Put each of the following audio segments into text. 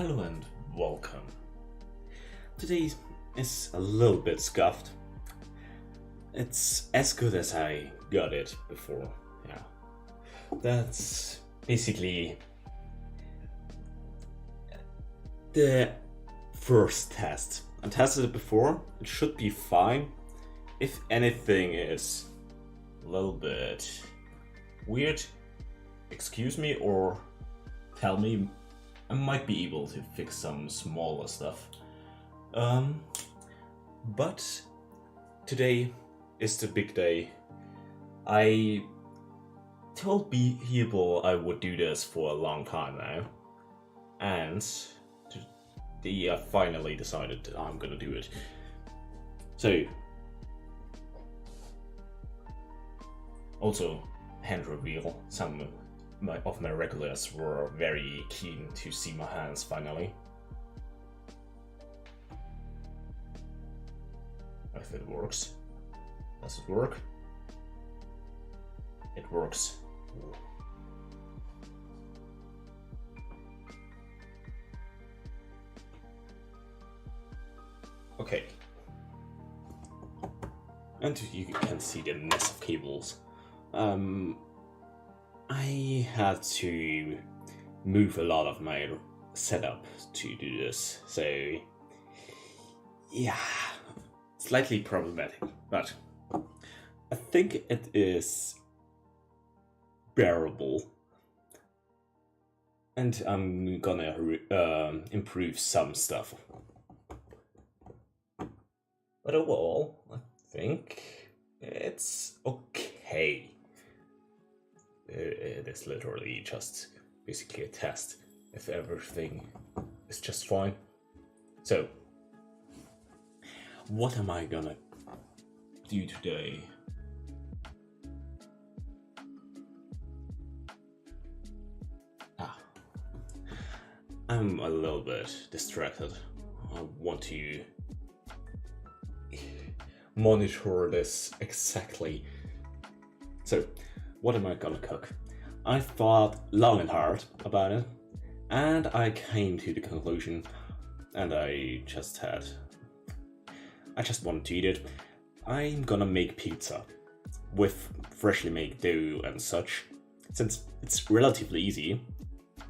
Hello and welcome. Today is a little bit scuffed. It's as good as I got it before. Yeah, that's basically the first test. I tested it before. It should be fine. If anything is a little bit weird, excuse me or tell me. I might be able to fix some smaller stuff. But today is the big day. I told people I would do this for a long time now, and today I finally decided I'm gonna do it. So, also hand reveal. Some of my regulars were very keen to see my hands finally. If it works. Does it work? It works. Okay. And you can see the mess of cables. I had to move a lot of my setup to do this, so yeah, slightly problematic, but I think it is bearable, and I'm gonna improve some stuff. But overall, I think it's okay. It is literally just basically a test if everything is just fine. So, what am I gonna do today? I'm a little bit distracted. I want to monitor this exactly. So, what am I gonna cook? I thought long and hard about it, and I came to the conclusion, and I just wanted to eat it. I'm gonna make pizza with freshly made dough and such, since it's relatively easy,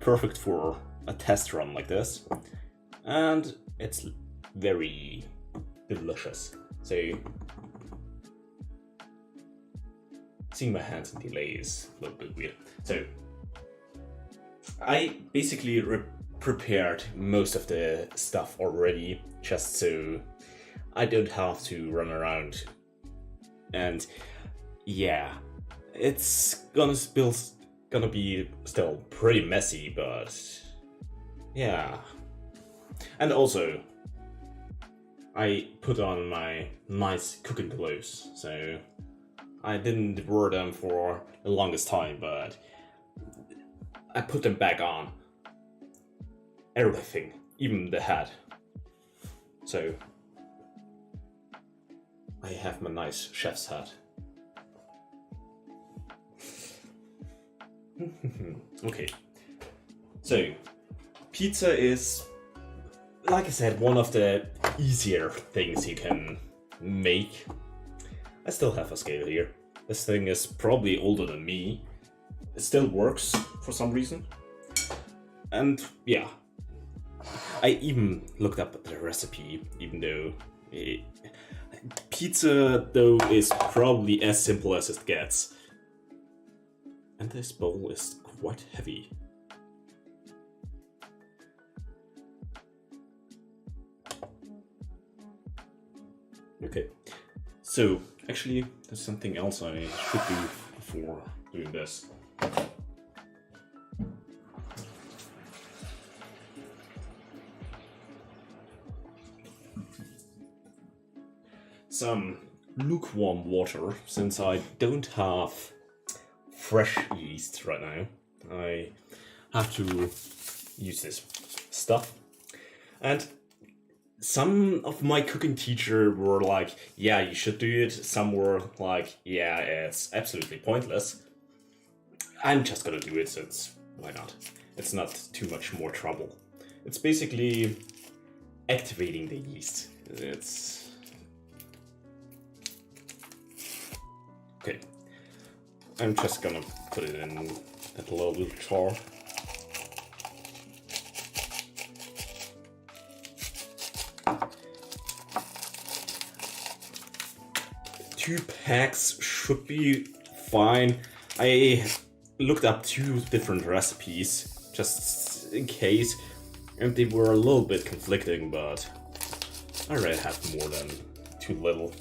perfect for a test run like this, and it's very delicious. So, seeing my hands in delay is a little bit weird. So, I basically prepared most of the stuff already, just so I don't have to run around. And yeah, it's gonna be still pretty messy, but yeah. And also, I put on my nice cooking gloves, so I didn't wear them for the longest time, but I put them back on. Everything, even the hat. So, I have my nice chef's hat. Okay. So, pizza is, like I said, one of the easier things you can make. I still have a scale here. This thing is probably older than me. It still works for some reason. And yeah, I even looked up the recipe, even though pizza dough is probably as simple as it gets. And this bowl is quite heavy. Okay, so actually, there's something else I should do before doing this. Some lukewarm water, since I don't have fresh yeast right now. I have to use this stuff. And some of my cooking teachers were like, yeah, you should do it. Some were like, yeah, it's absolutely pointless. I'm just gonna do it since why not? It's not too much more trouble. It's basically activating the yeast. It's okay. I'm just gonna put it in that little jar. Two packs should be fine. I looked up 2 different recipes just in case, and they were a little bit conflicting, but I already have more than too little.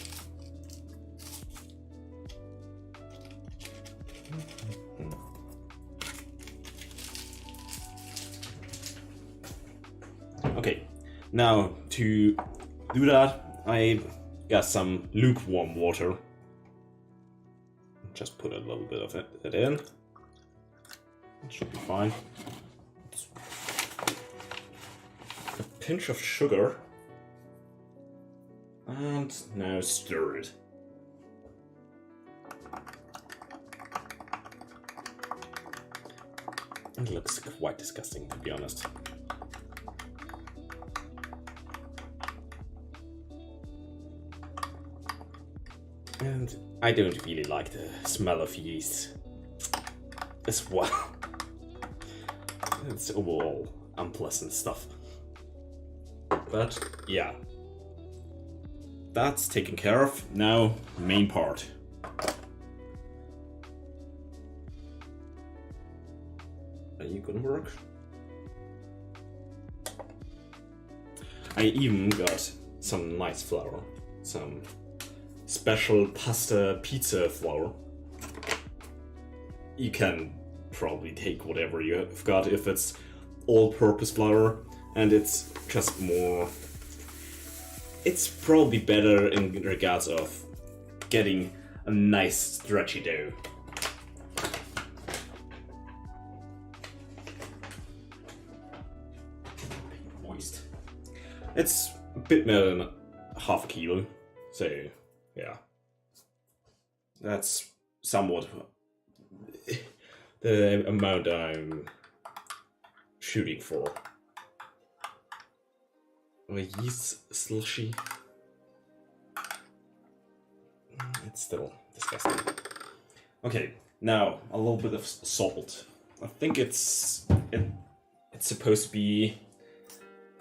Okay, now to do that, I got some lukewarm water. Just put a little bit of it in. It should be fine. A pinch of sugar. And now stir it. It looks quite disgusting, to be honest. And I don't really like the smell of yeast as well. It's overall unpleasant stuff. But yeah, that's taken care of. Now, main part. Are you gonna work? I even got some nice flour, some special pasta pizza flour. You can probably take whatever you've got if it's all-purpose flour, and it's just more. It's probably better in regards of getting a nice stretchy dough. Moist. It's a bit more than half a kilo, so yeah. That's somewhat the amount I'm shooting for. A yeast slushy. It's still disgusting. Okay, now a little bit of salt. I think it's supposed to be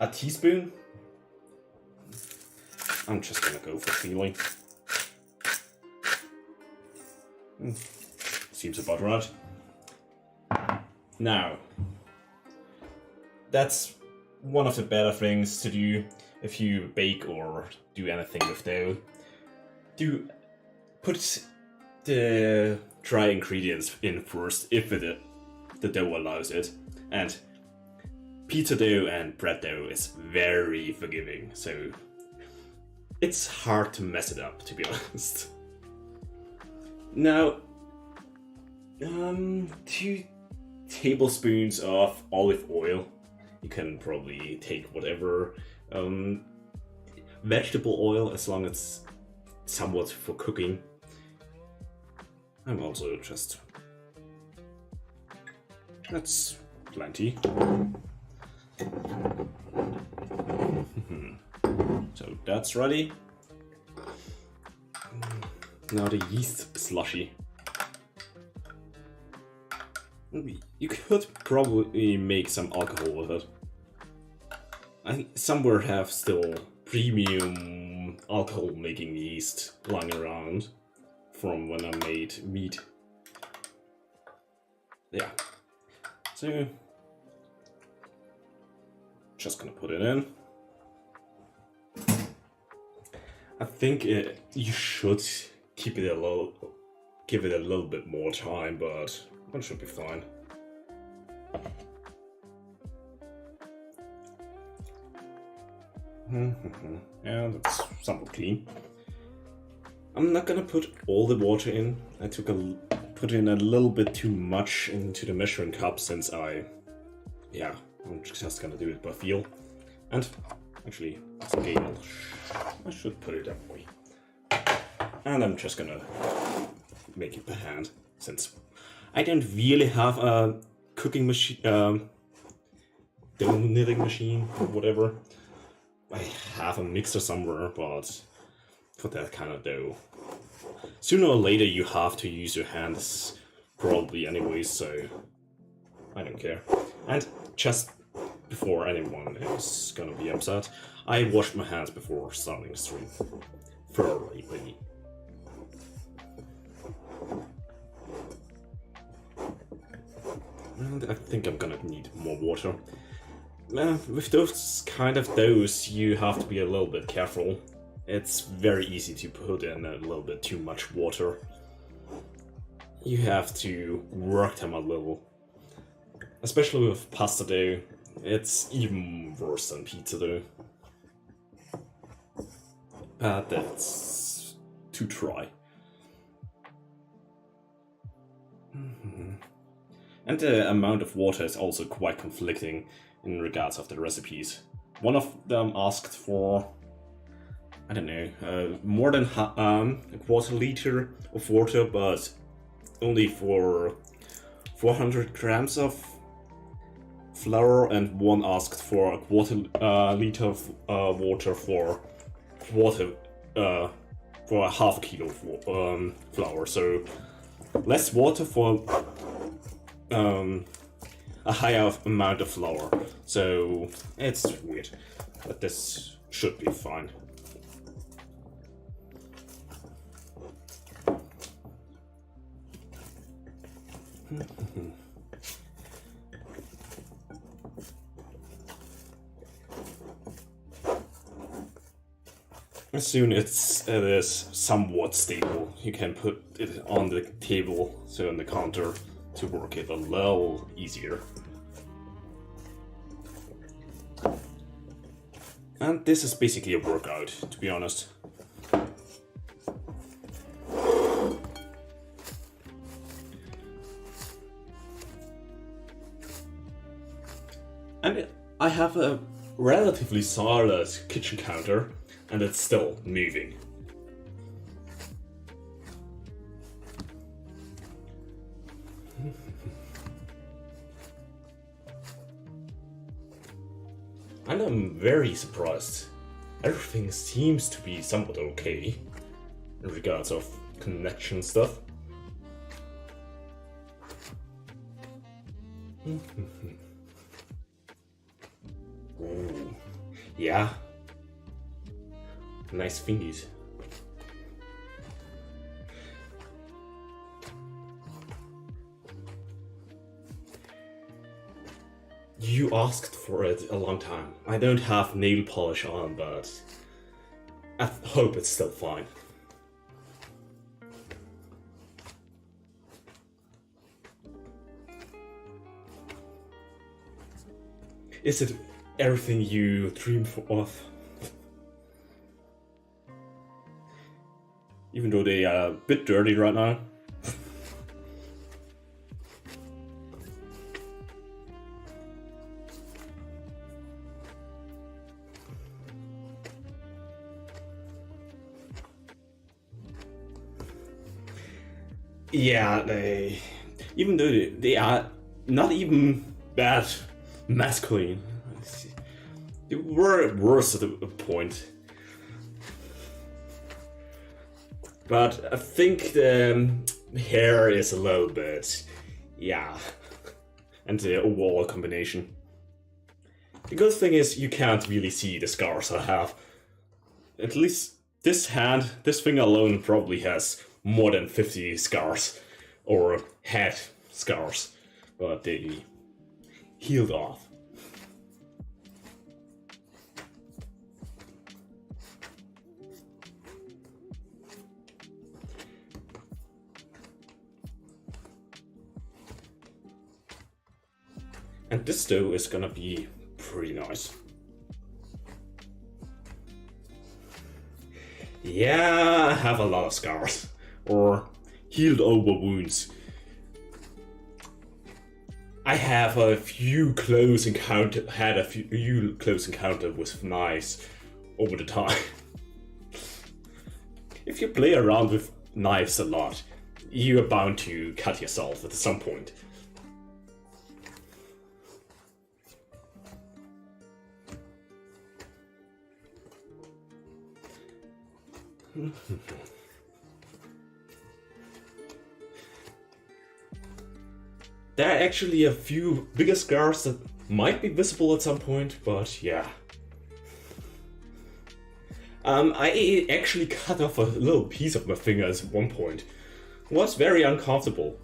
a teaspoon. I'm just gonna go for feeling. Seems about right. Now, that's one of the better things to do if you bake or do anything with dough. Do put the dry ingredients in first if the dough allows it. And pizza dough and bread dough is very forgiving, so it's hard to mess it up, to be honest. Now, 2 tablespoons of olive oil. You can probably take whatever vegetable oil as long as it's somewhat for cooking. I'm also just. That's plenty. So that's ready. Now the yeast slushy. You could probably make some alcohol with it. I think somewhere have still premium alcohol making yeast lying around from when I made meat. Yeah. So just gonna put it in. I think you should keep it give it a little bit more time, but it should be fine. And it's somewhat clean. I'm not gonna put all the water in. I put in a little bit too much into the measuring cup since I'm just gonna do it by feel. And actually, scale. I should put it that way. And I'm just gonna make it by hand since I don't really have a cooking machine, dough knitting machine or whatever. I have a mixer somewhere, but for that kind of dough. Sooner or later you have to use your hands, probably anyway, so I don't care. And just before anyone is gonna be upset, I washed my hands before starting the stream. Thoroughly. And I think I'm gonna need more water. With those kind of doughs, you have to be a little bit careful. It's very easy to put in a little bit too much water. You have to work them a little. Especially with pasta dough, it's even worse than pizza dough. But that's too dry. And the amount of water is also quite conflicting in regards of the recipes. One of them asked for, I don't know, more than a quarter liter of water, but only for 400 grams of flour, and one asked for a quarter liter of water for a half kilo of flour. So less water for a higher amount of flour. So it's weird, but this should be fine. As soon as it is somewhat stable, you can put it on the table, so on the counter, to work it a little easier. And this is basically a workout, to be honest. And I have a relatively solid kitchen counter, and it's still moving. And I'm very surprised. Everything seems to be somewhat okay in regards of connection stuff. Ooh, yeah. Nice fingies. You asked for it a long time. I don't have nail polish on, but I hope it's still fine. Is it everything you dream of? Even though they are a bit dirty right now. Yeah, even though they are not even that masculine, they were worse at a point. But I think the hair is a little bit, yeah, and the overall combination. The good thing is you can't really see the scars I have. At least this finger alone probably has more than 50 scars, or head scars, but they healed off. And this dough is gonna be pretty nice. Yeah, I have a lot of scars, or healed over wounds. I have a few close encounters with knives over the time. If you play around with knives a lot, you are bound to cut yourself at some point. There are actually a few bigger scars that might be visible at some point, but yeah. I actually cut off a little piece of my finger at one point. It was very uncomfortable.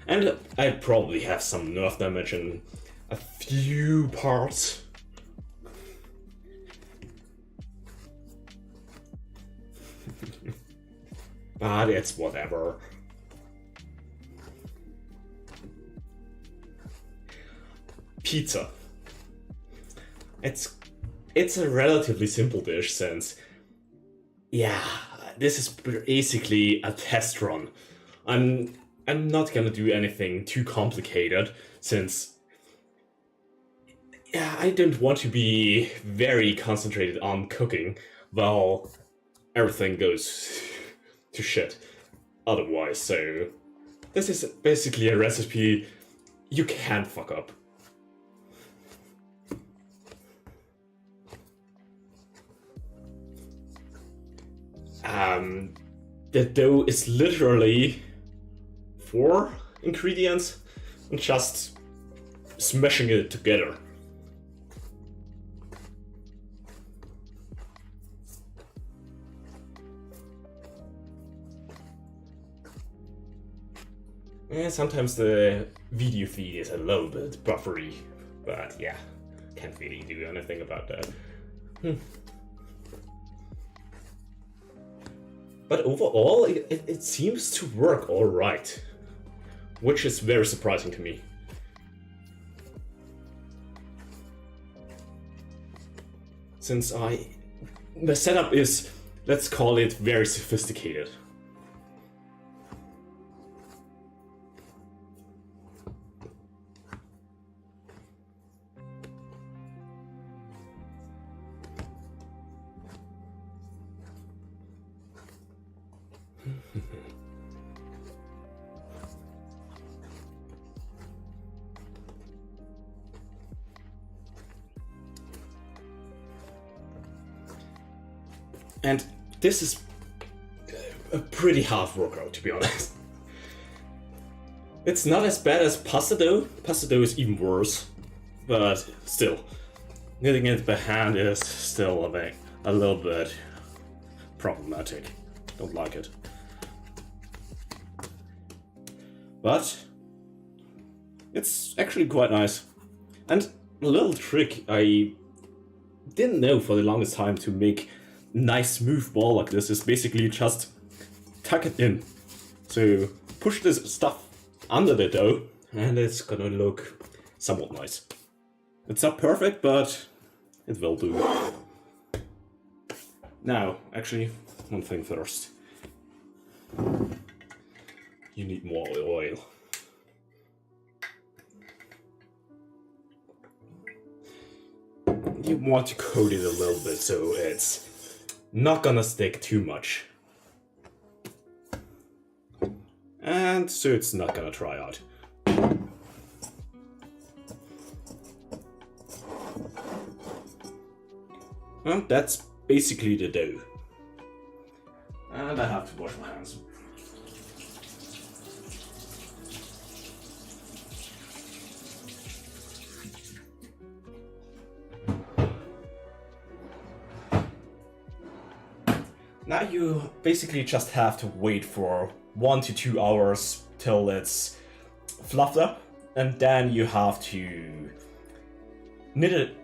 And I probably have some nerve damage in a few parts. But it's whatever. Pizza. It's a relatively simple dish since, yeah, this is basically a test run. I'm not gonna do anything too complicated since, yeah, I don't want to be very concentrated on cooking while everything goes to shit otherwise. So this is basically a recipe you can't fuck up. The dough is literally 4 ingredients and just smashing it together. Yeah, sometimes the video feed is a little bit buffery, but yeah, can't really do anything about that. But overall, it seems to work alright, which is very surprising to me. Since the setup is, let's call it, very sophisticated. And this is a pretty hard workout, to be honest. It's not as bad as pasta dough. Pasta dough is even worse, but still, knitting it by hand is still a little bit problematic. Don't like it. But it's actually quite nice. And a little trick I didn't know for the longest time to make nice smooth ball like this is basically just tuck it in. So push this stuff under the dough and it's gonna look somewhat nice. It's not perfect, but it will do. Now, actually, one thing first. You need more oil. You want to coat it a little bit so it's not gonna stick too much. And so it's not gonna dry out. And that's basically the dough. And I have to wash my hands. Now you basically just have to wait for 1 to 2 hours till it's fluffed up, and then you have to knit it,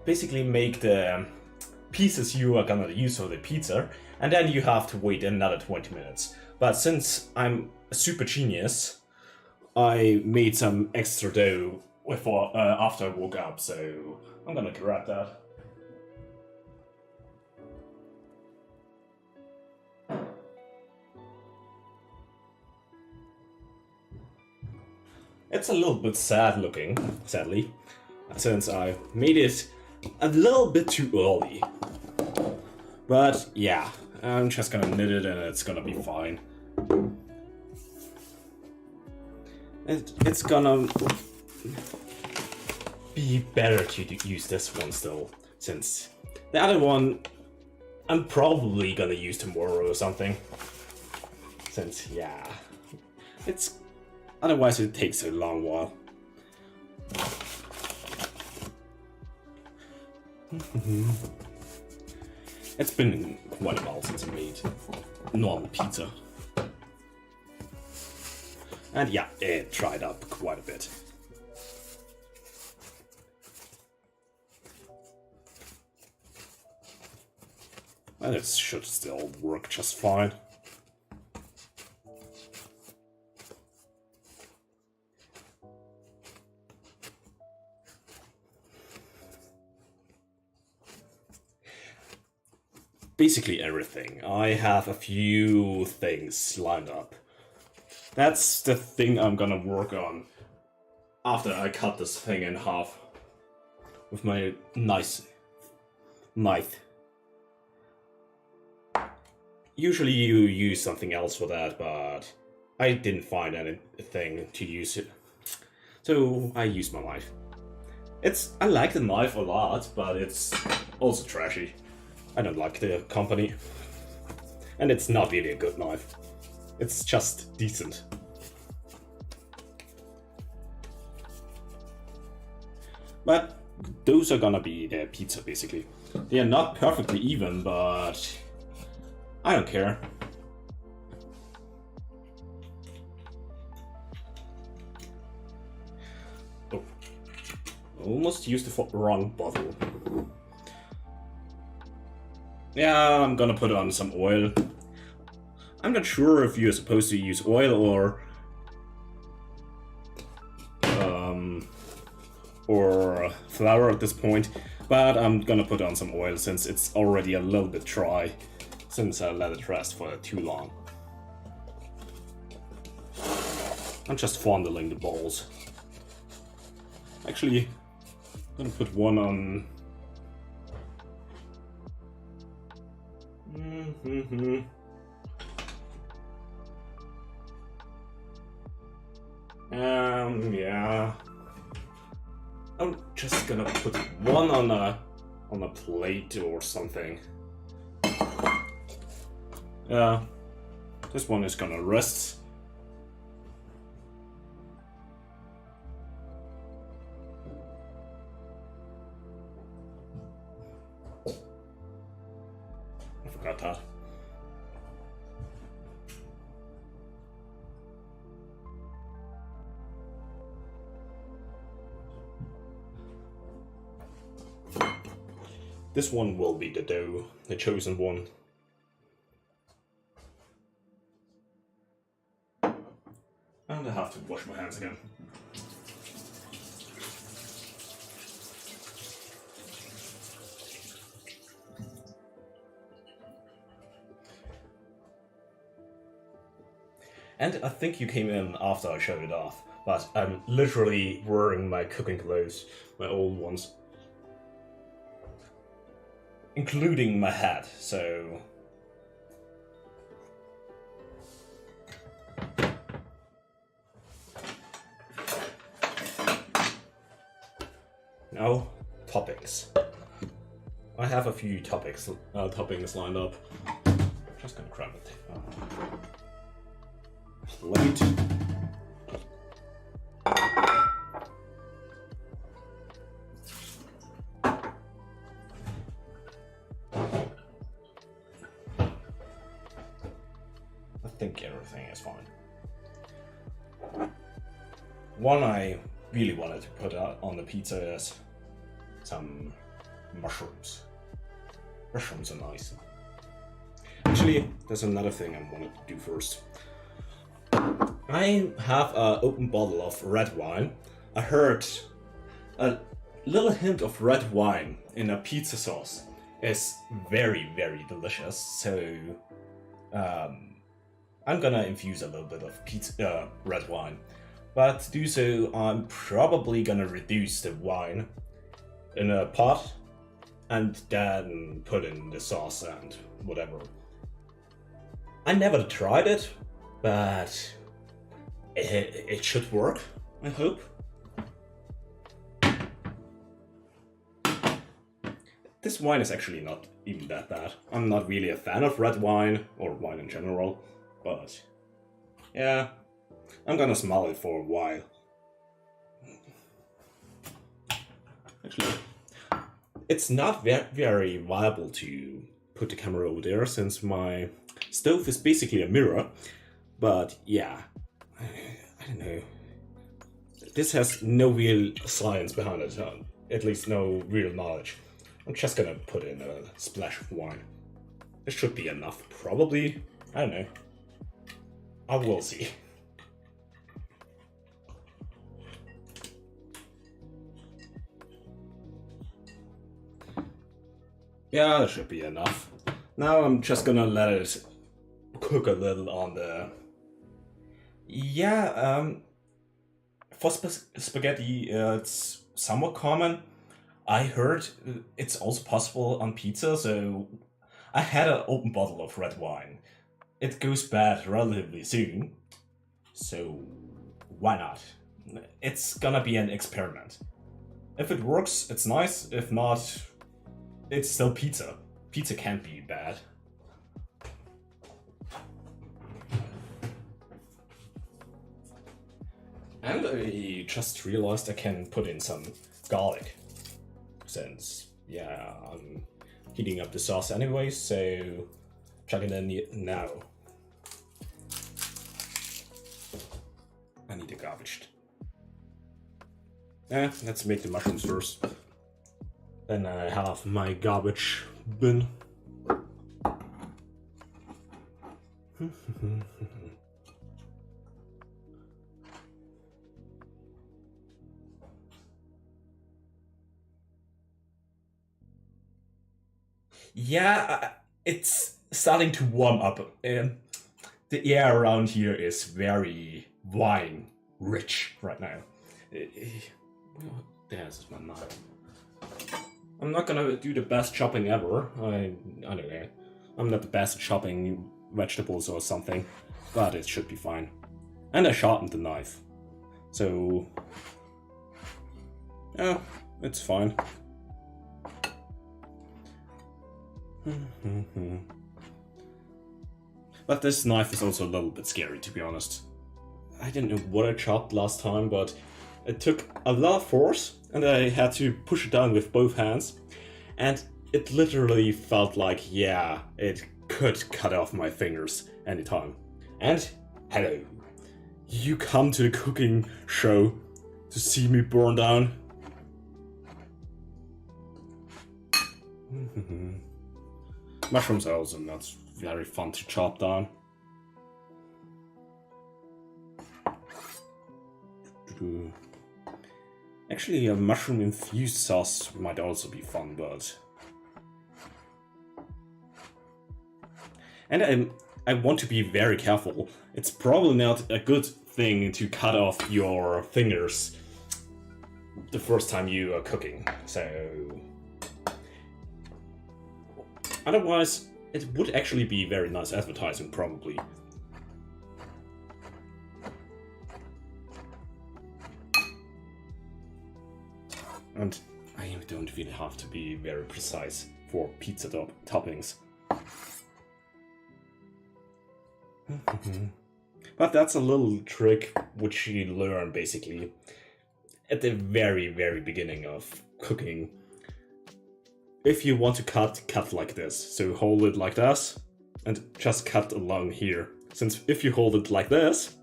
basically make the pieces you are gonna use for the pizza, and then you have to wait another 20 minutes. But since I'm a super genius, I made some extra dough before, after I woke up, so I'm gonna grab that. It's a little bit sad looking, sadly, since I made it a little bit too early. But yeah, I'm just gonna knit it and it's gonna be fine. It's gonna... be better to use this one still, since the other one I'm probably gonna use tomorrow or something. Since, yeah, it's otherwise it takes a long while. It's been quite a while since I made normal pizza. And yeah, it dried up quite a bit. And it should still work just fine. Basically everything. I have a few things lined up. That's the thing I'm gonna work on after I cut this thing in half with my nice knife. Usually you use something else for that, but I didn't find anything to use it, so I used my knife. I like the knife a lot, but it's also trashy. I don't like the company. And it's not really a good knife. It's just decent. But those are gonna be the pizza, basically. They are not perfectly even, but I don't care. Oh. Almost used the wrong bottle. Yeah, I'm gonna put on some oil. I'm not sure if you're supposed to use oil or flour at this point, but I'm gonna put on some oil since it's already a little bit dry since I let it rest for too long. I'm just fondling the balls. Actually, I'm gonna put one on. Yeah. I'm just gonna put one on a plate or something. Yeah. This one is gonna rest. I forgot that. This one will be the dough, the chosen one. And I have to wash my hands again. And I think you came in after I showed it off, but I'm literally wearing my cooking clothes, my old ones. Including my hat, so... Now, toppings. I have a few toppings lined up. I'm just gonna grab it. Plate. I think everything is fine. One I really wanted to put out on the pizza is some mushrooms. Mushrooms are nice. Actually, there's another thing I wanted to do first. I have an open bottle of red wine. I heard a little hint of red wine in a pizza sauce is very, very delicious. So I'm gonna infuse a little bit of red wine. But to do so, I'm probably gonna reduce the wine in a pot and then put in the sauce and whatever. I never tried it, but it should work, I hope. this wine is actually not even that bad. I'm not really a fan of red wine, or wine in general, but yeah, I'm gonna smell it for a while. Actually, it's not very viable to put the camera over there since my stove is basically a mirror, but yeah, I don't know. This has no real science behind it, at least no real knowledge. I'm just gonna put in a splash of wine. This should be enough, probably. I don't know. I will see. Yeah, that should be enough. Now I'm just gonna let it cook a little on the... Yeah, for spaghetti, it's somewhat common. I heard it's also possible on pizza, so I had an open bottle of red wine. It goes bad relatively soon, so why not? It's gonna be an experiment. If it works, it's nice. If not, it's still pizza. Pizza can't be bad. And I just realized I can put in some garlic. Since, yeah, I'm heating up the sauce anyway, so chuck it in now. I need the garbage. Let's make the mushrooms first. Then I have my garbage bin. Yeah, it's starting to warm up. The air around here is very wine rich right now. There's my knife. I'm not gonna do the best chopping ever. I don't know. I'm not the best at chopping vegetables or something, but it should be fine. And I sharpened the knife, so yeah, it's fine. But this knife is also a little bit scary, to be honest. I didn't know what I chopped last time, but it took a lot of force, and I had to push it down with both hands, and it literally felt like, yeah, it could cut off my fingers anytime. And hello, you come to the cooking show to see me burn down? Mushrooms are also not very fun to chop down. Actually, a mushroom infused sauce might also be fun, but... And I want to be very careful. It's probably not a good thing to cut off your fingers the first time you are cooking, so... Otherwise, it would actually be very nice advertising, probably. And I don't really have to be very precise for pizza toppings. But that's a little trick which you learn basically at the very beginning of cooking. If you want to cut like this. So hold it like this and just cut along here. Since if you hold it like this,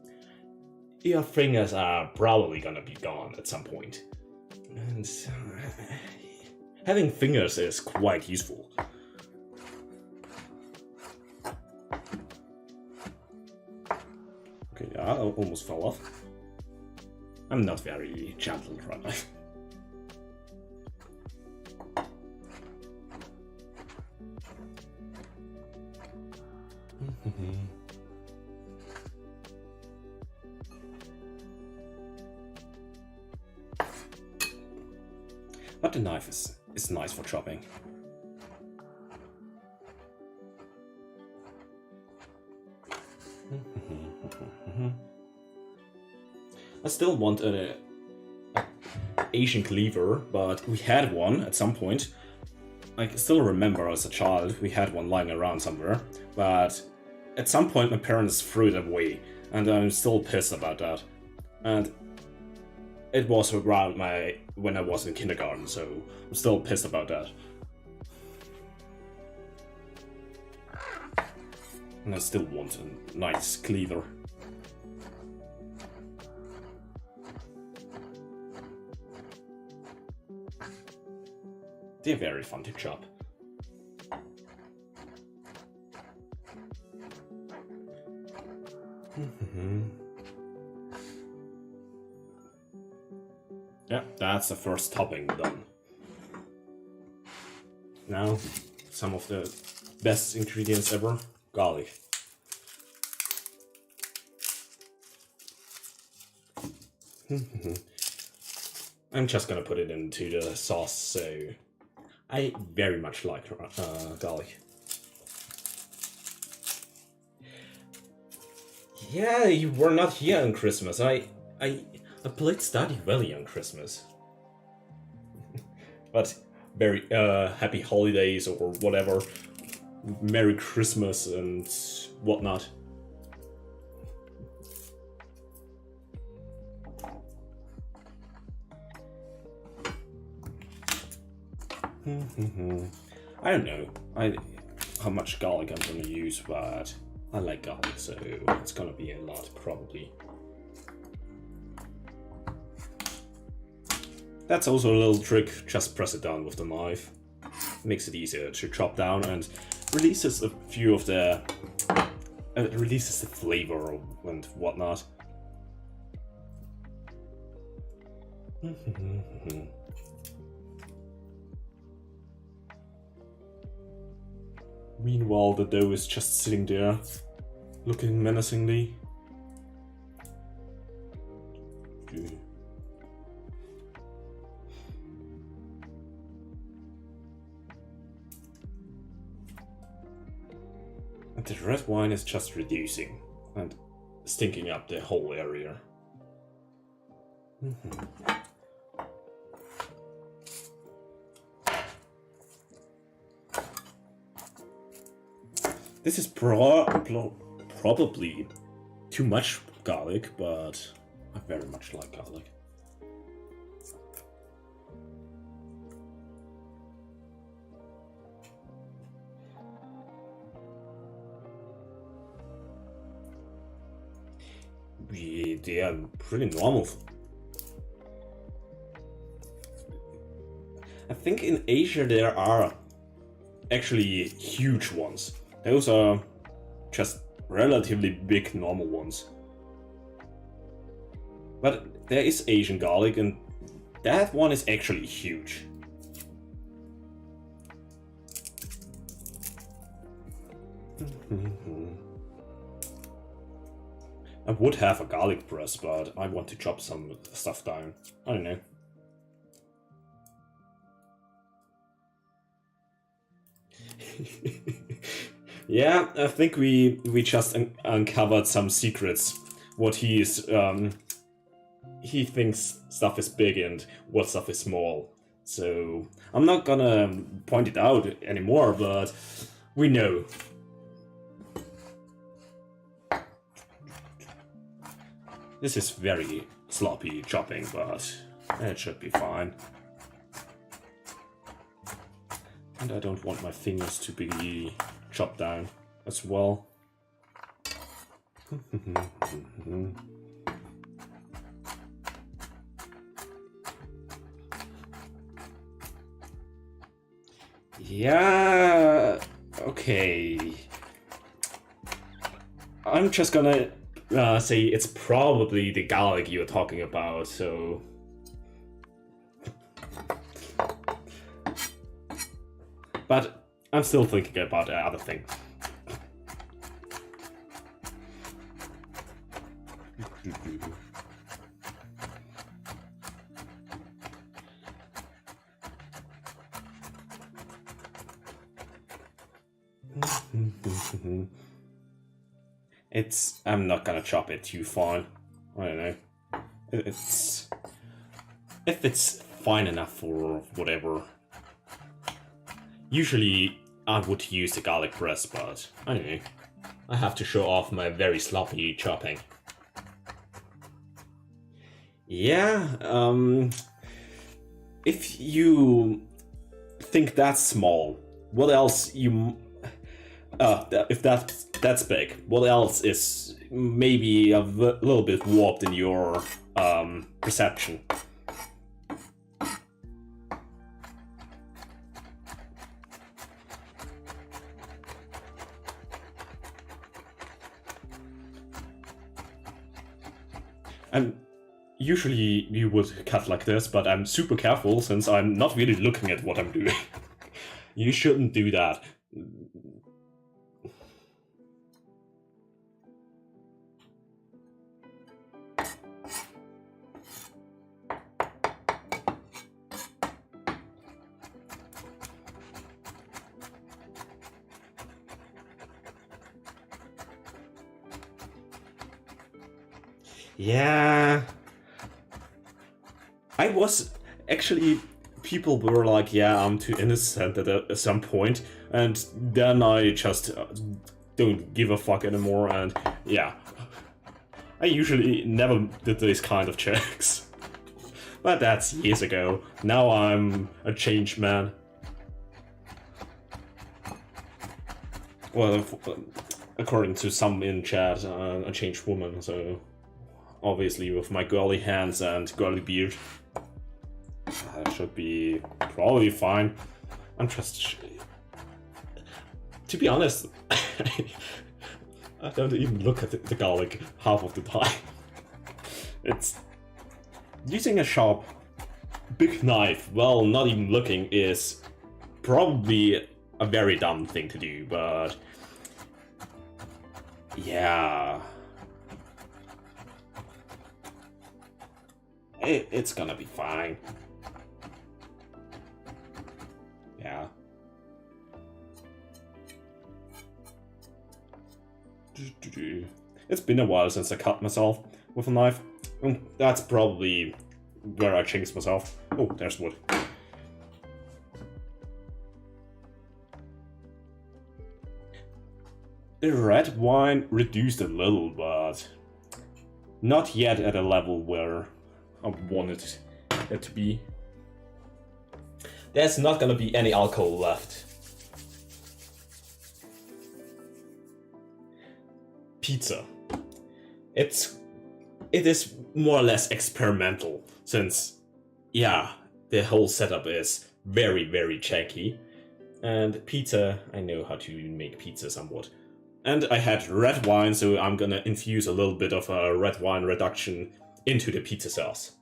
your fingers are probably gonna be gone at some point. And having fingers is quite useful. Okay, yeah, I almost fell off. I'm not very gentle right now. But the knife is nice for chopping. I still want an Asian cleaver, but we had one at some point. I still remember as a child we had one lying around somewhere, but at some point my parents threw it away, and I'm still pissed about that. And it was around when I was in kindergarten, so I'm still pissed about that. And I still want a nice cleaver. They're very fun to chop. Yeah, that's the first topping done. Now, some of the best ingredients ever, garlic. I'm just gonna put it into the sauce, so I very much like garlic. Yeah, you were not here on Christmas. I played Stardew Valley on Christmas. But very happy holidays or whatever. Merry Christmas and whatnot. I don't know how much garlic I'm gonna use, but I like garlic, so it's gonna be a lot probably. That's also a little trick, just press it down with the knife. Makes it easier to chop down and releases a few of the... releases the flavor and whatnot. Meanwhile, the dough is just sitting there, looking menacingly. And the red wine is just reducing and stinking up the whole area. This is probably too much garlic, but I very much like garlic. They are pretty normal. I think in Asia there are actually huge ones. Those are just relatively big normal ones. But there is Asian garlic, and that one is actually huge. I would have a garlic press, but I want to chop some stuff down. I don't know. Yeah, I think we just uncovered some secrets. What he thinks stuff is big and what stuff is small. So I'm not gonna point it out anymore, but we know. This is very sloppy chopping, but it should be fine. And I don't want my fingers to be chopped down as well. Yeah, okay. I'm just gonna say it's probably the garlic you're talking about, so... But I'm still thinking about the other thing. I'm not gonna chop it too fine. I don't know. If it's fine enough for whatever. Usually I would use the garlic press, but anyway, I have to show off my very sloppy chopping. Yeah, if you think that's small, what else you... if that's big, what else is maybe a little bit warped in your perception? And usually you would cut like this, but I'm super careful since I'm not really looking at what I'm doing. You shouldn't do that. Yeah. I was actually, people were like, yeah, I'm too innocent at some point, and then I just don't give a fuck anymore, and yeah. I usually never did these kind of checks. But that's years ago. Now I'm a changed man. Well, according to some in chat, a changed woman, so obviously with my girly hands and girly beard. That should be probably fine. I'm just... To be honest, I don't even look at the garlic half of the time. It's... Using a sharp, big knife while not even looking is probably a very dumb thing to do, but... Yeah... It's gonna be fine. Yeah. It's been a while since I cut myself with a knife. And that's probably where I jinxed myself. Oh, there's wood. The red wine reduced a little, but not yet at a level where I wanted it to be. There's not gonna be any alcohol left. Pizza. It is more or less experimental, since, yeah, the whole setup is very, very janky. And pizza, I know how to make pizza somewhat. And I had red wine, so I'm gonna infuse a little bit of a red wine reduction into the pizza sauce.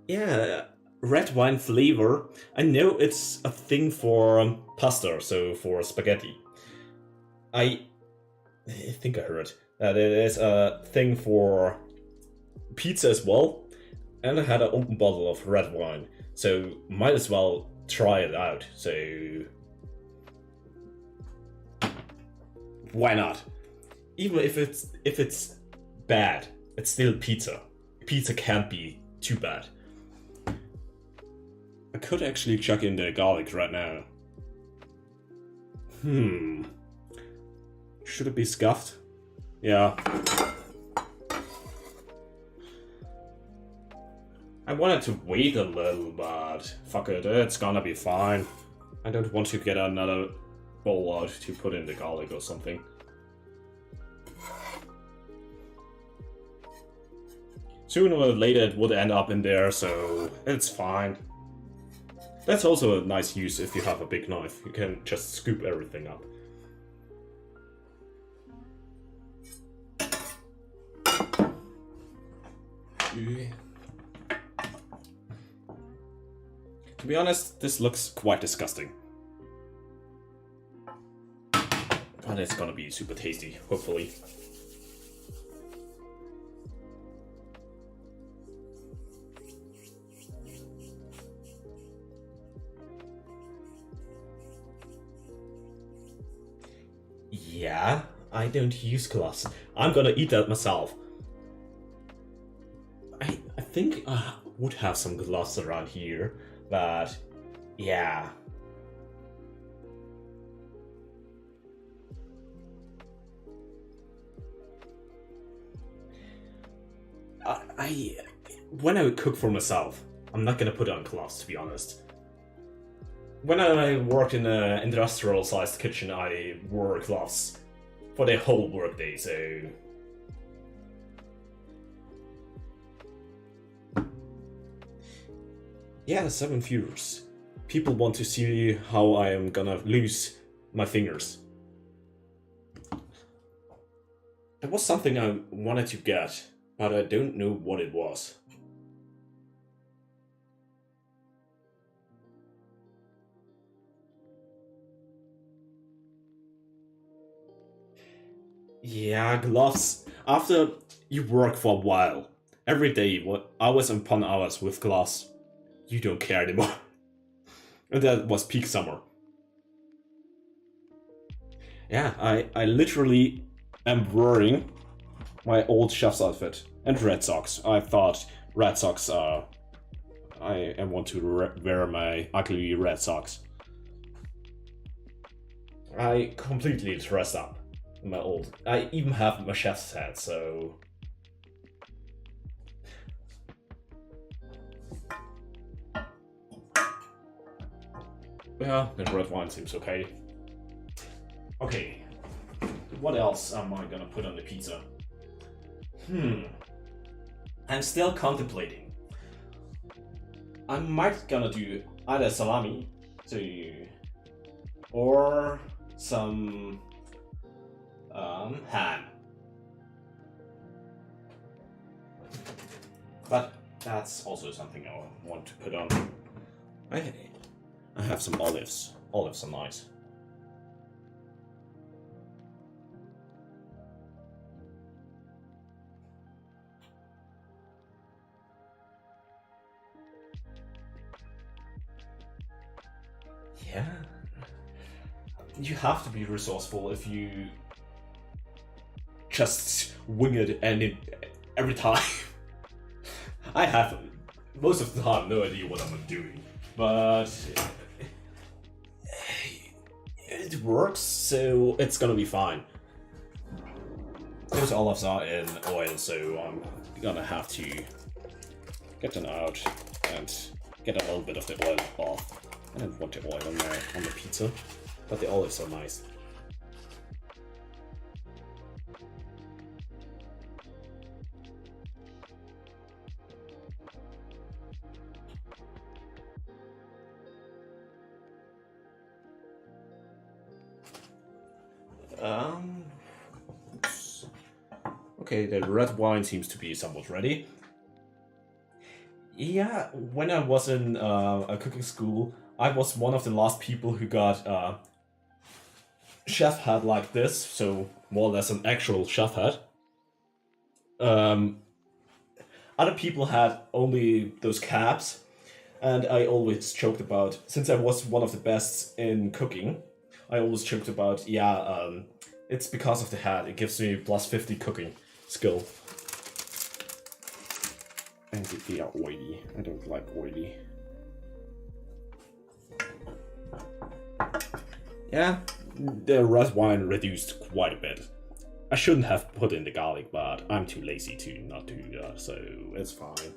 Yeah, red wine flavor. I know it's a thing for pasta, so for spaghetti. I think I heard that it is a thing for pizza as well. And I had an open bottle of red wine, so might as well try it out. So why not? Even if it's bad, it's still pizza. Pizza can't be too bad. I could actually chuck in the garlic right now. Should it be scuffed? Yeah. I wanted to wait a little, but fuck it, it's gonna be fine. I don't want to get another bowl out to put in the garlic or something. Sooner or later it would end up in there, so it's fine. That's also a nice use if you have a big knife. You can just scoop everything up. To be honest, this looks quite disgusting. But it's gonna be super tasty, hopefully. Yeah, I don't use gloves. I'm gonna eat that myself. I think I would have some gloves around here, but yeah. When I cook for myself, I'm not gonna put on gloves, to be honest. When I worked in an industrial-sized kitchen, I wore gloves for the whole workday, so... Yeah, 7 viewers. People want to see how I am gonna lose my fingers. There was something I wanted to get, but I don't know what it was. Yeah, gloves. After you work for a while, every day, hours upon hours with gloves, you don't care anymore. And that was peak summer. Yeah, I literally am wearing my old chef's outfit and red socks. I thought red socks are... I want to wear my ugly red socks. I completely dressed up. My old... I even have my chef's hat, so... Yeah, the red wine seems okay. Okay, what else am I gonna put on the pizza? I'm still contemplating. I might gonna do either salami, or some ham. But that's also something I want to put on. I have some olives. Olives are nice. Yeah. You have to be resourceful if you just wing it and every time. I have most of the time no idea what I'm doing, but it works, so it's gonna be fine. Those olives are in oil, so I'm gonna have to get them out and get a little bit of the oil off. I don't want the oil on the pizza, but the olives are nice. Okay, the red wine seems to be somewhat ready. Yeah, when I was in a cooking school, I was one of the last people who got a chef hat like this, so more or less an actual chef hat. Other people had only those caps, and I always joked about, since I was one of the best in cooking, I always joked about, yeah, it's because of the hat, it gives me plus 50 cooking skill. And they are oily. I don't like oily. Yeah, the red wine reduced quite a bit. I shouldn't have put in the garlic, but I'm too lazy to not do that, so it's fine.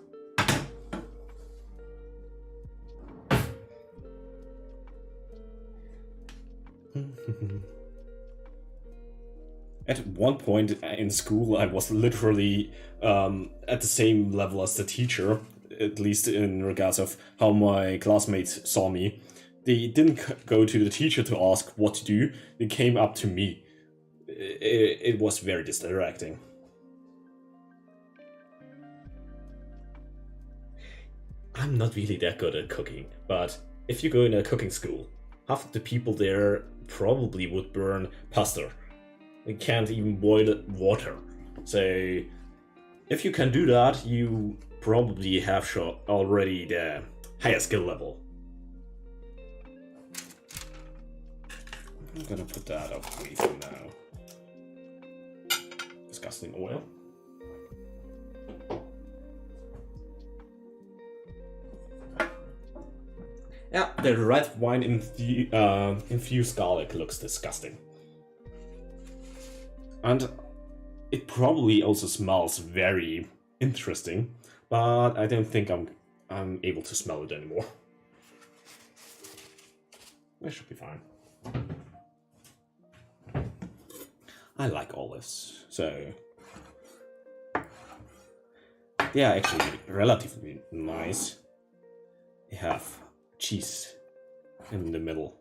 At one point in school, I was literally at the same level as the teacher, at least in regards of how my classmates saw me. They didn't go to the teacher to ask what to do, they came up to me. It was very distracting. I'm not really that good at cooking, but if you go in a cooking school, half of the people there probably would burn pasta. They can't even boil water. So if you can do that, you probably have already the higher skill level. I'm gonna put that away for now. disgusting oil. Yeah, the red wine infused garlic looks disgusting. And it probably also smells very interesting, but I don't think I'm able to smell it anymore. That should be fine. I like olives, so they are actually relatively nice. They have cheese in the middle.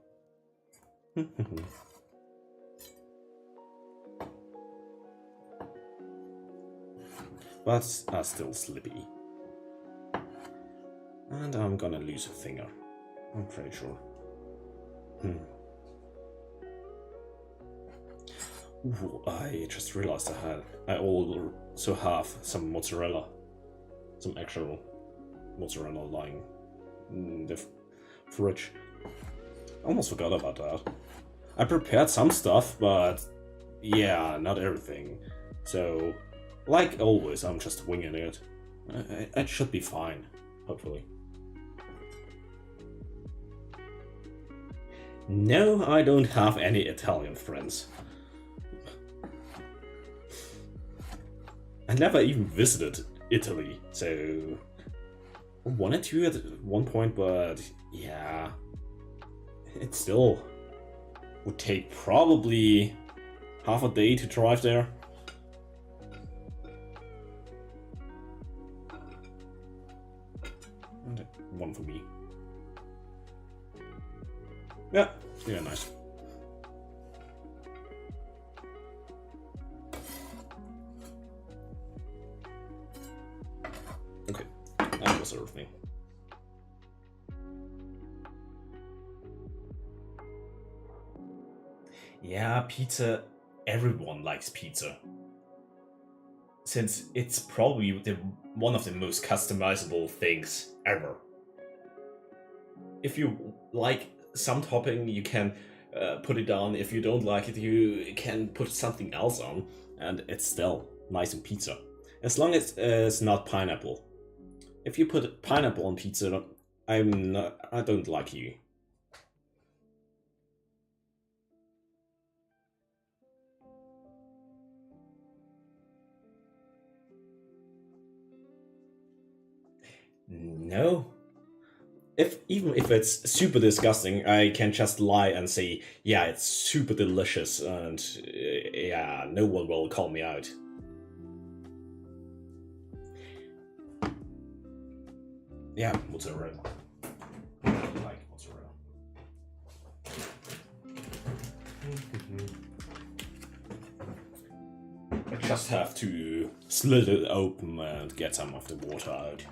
But are still slippy. And I'm gonna lose a finger. I'm pretty sure. Ooh, I just realized I also have some mozzarella. Some actual mozzarella lying in the fridge. Almost forgot about that. I prepared some stuff, but yeah, not everything. So, like always, I'm just winging it. It should be fine, hopefully. No, I don't have any Italian friends. I never even visited Italy, so I wanted to at one point, but yeah, it still would take probably half a day to drive there. And one for me. Yeah, nice. Okay, that will serve me. Yeah, pizza. Everyone likes pizza. Since it's probably one of the most customizable things ever. If you like some topping, you can put it on. If you don't like it, you can put something else on, and it's still nice in pizza. As long as it's not pineapple. If you put pineapple on pizza, I don't like you. No. Even if it's super disgusting, I can just lie and say, yeah, it's super delicious, and yeah, no one will call me out. Yeah, mozzarella. I like mozzarella. I just have to slit it open and get some of the water out.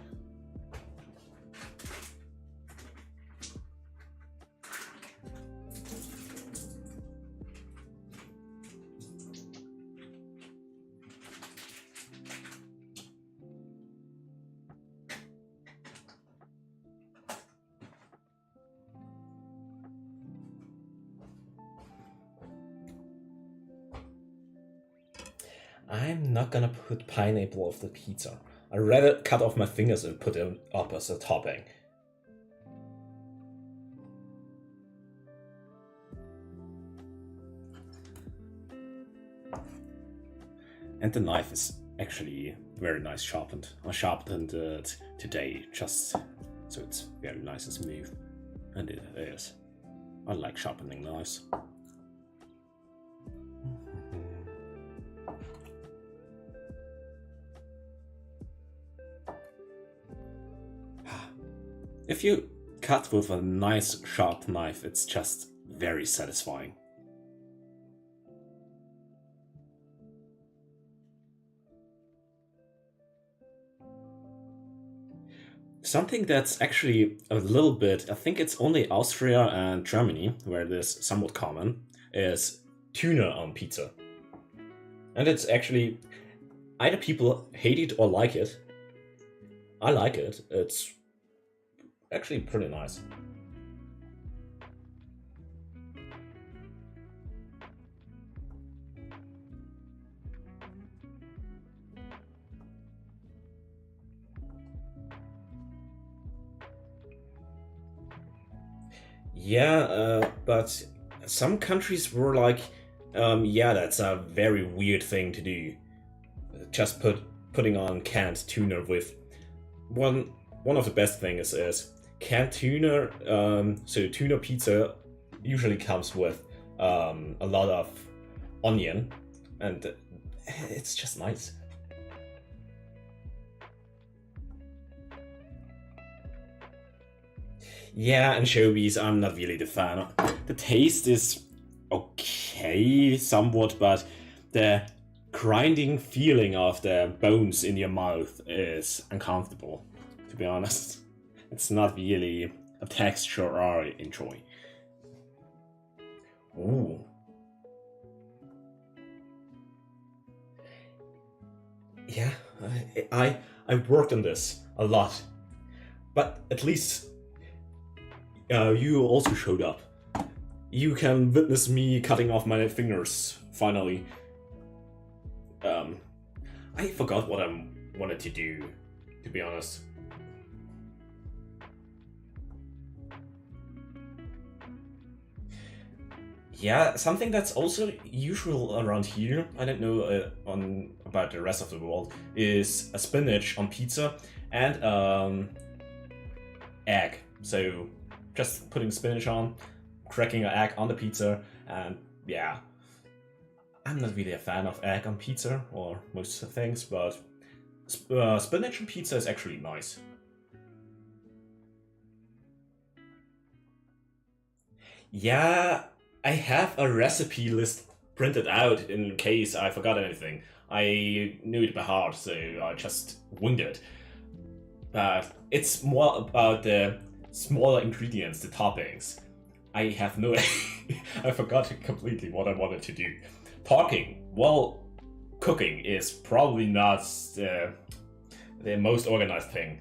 I'm not gonna put pineapple off the pizza. I'd rather cut off my fingers and put it up as a topping. And the knife is actually very nice sharpened. I sharpened it today just so it's very nice and smooth. And it is. I like sharpening knives. If you cut with a nice sharp knife, it's just very satisfying. Something that's actually a little bit, I think it's only Austria and Germany where it is somewhat common, is tuna on pizza. And it's actually, either people hate it or like it. I like it. It's actually pretty nice. Yeah, but some countries were like, yeah, that's a very weird thing to do. Just putting on canned tuna with one of the best things is canned tuna. So tuna pizza usually comes with a lot of onion, and it's just nice. Yeah, anchovies, I'm not really the fan. The taste is okay, somewhat, but the grinding feeling of the bones in your mouth is uncomfortable, to be honest. It's not really a texture I enjoy. Ooh. Yeah, I worked on this a lot, but at least you also showed up. You can witness me cutting off my fingers, finally. I forgot what I wanted to do, to be honest. Yeah, something that's also usual around here, I don't know about the rest of the world, is a spinach on pizza and egg. So just putting spinach on, cracking an egg on the pizza, and yeah. I'm not really a fan of egg on pizza or most things, but spinach on pizza is actually nice. Yeah, I have a recipe list printed out in case I forgot anything. I knew it by heart, so I just winged it. But it's more about the smaller ingredients, the toppings. I have no I forgot completely what I wanted to do. Talking, well, cooking is probably not the most organized thing.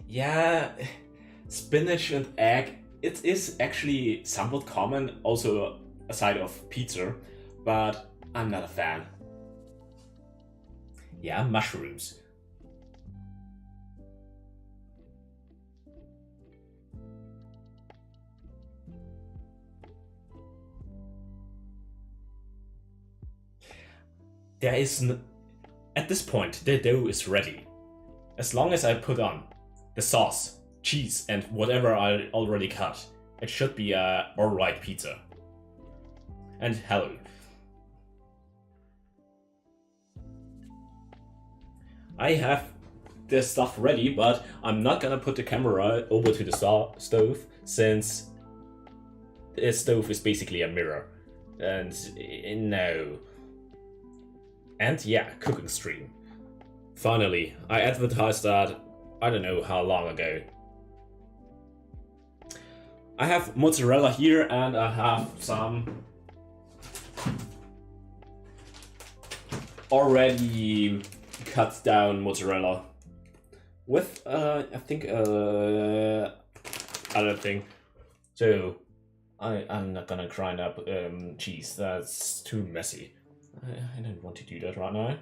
Yeah, spinach and egg, it is actually somewhat common, also aside of pizza, but I'm not a fan. Yeah, mushrooms. There is at this point, the dough is ready. As long as I put on the sauce, cheese, and whatever I already cut, it should be a alright pizza. And hello. I have this stuff ready, but I'm not gonna put the camera over to the stove since the stove is basically a mirror. And no. And yeah, cooking stream. Finally, I advertised that I don't know how long ago. I have mozzarella here and I have some already cut down mozzarella with I think other thing. So I'm not gonna grind up cheese, that's too messy. I don't want to do that right now.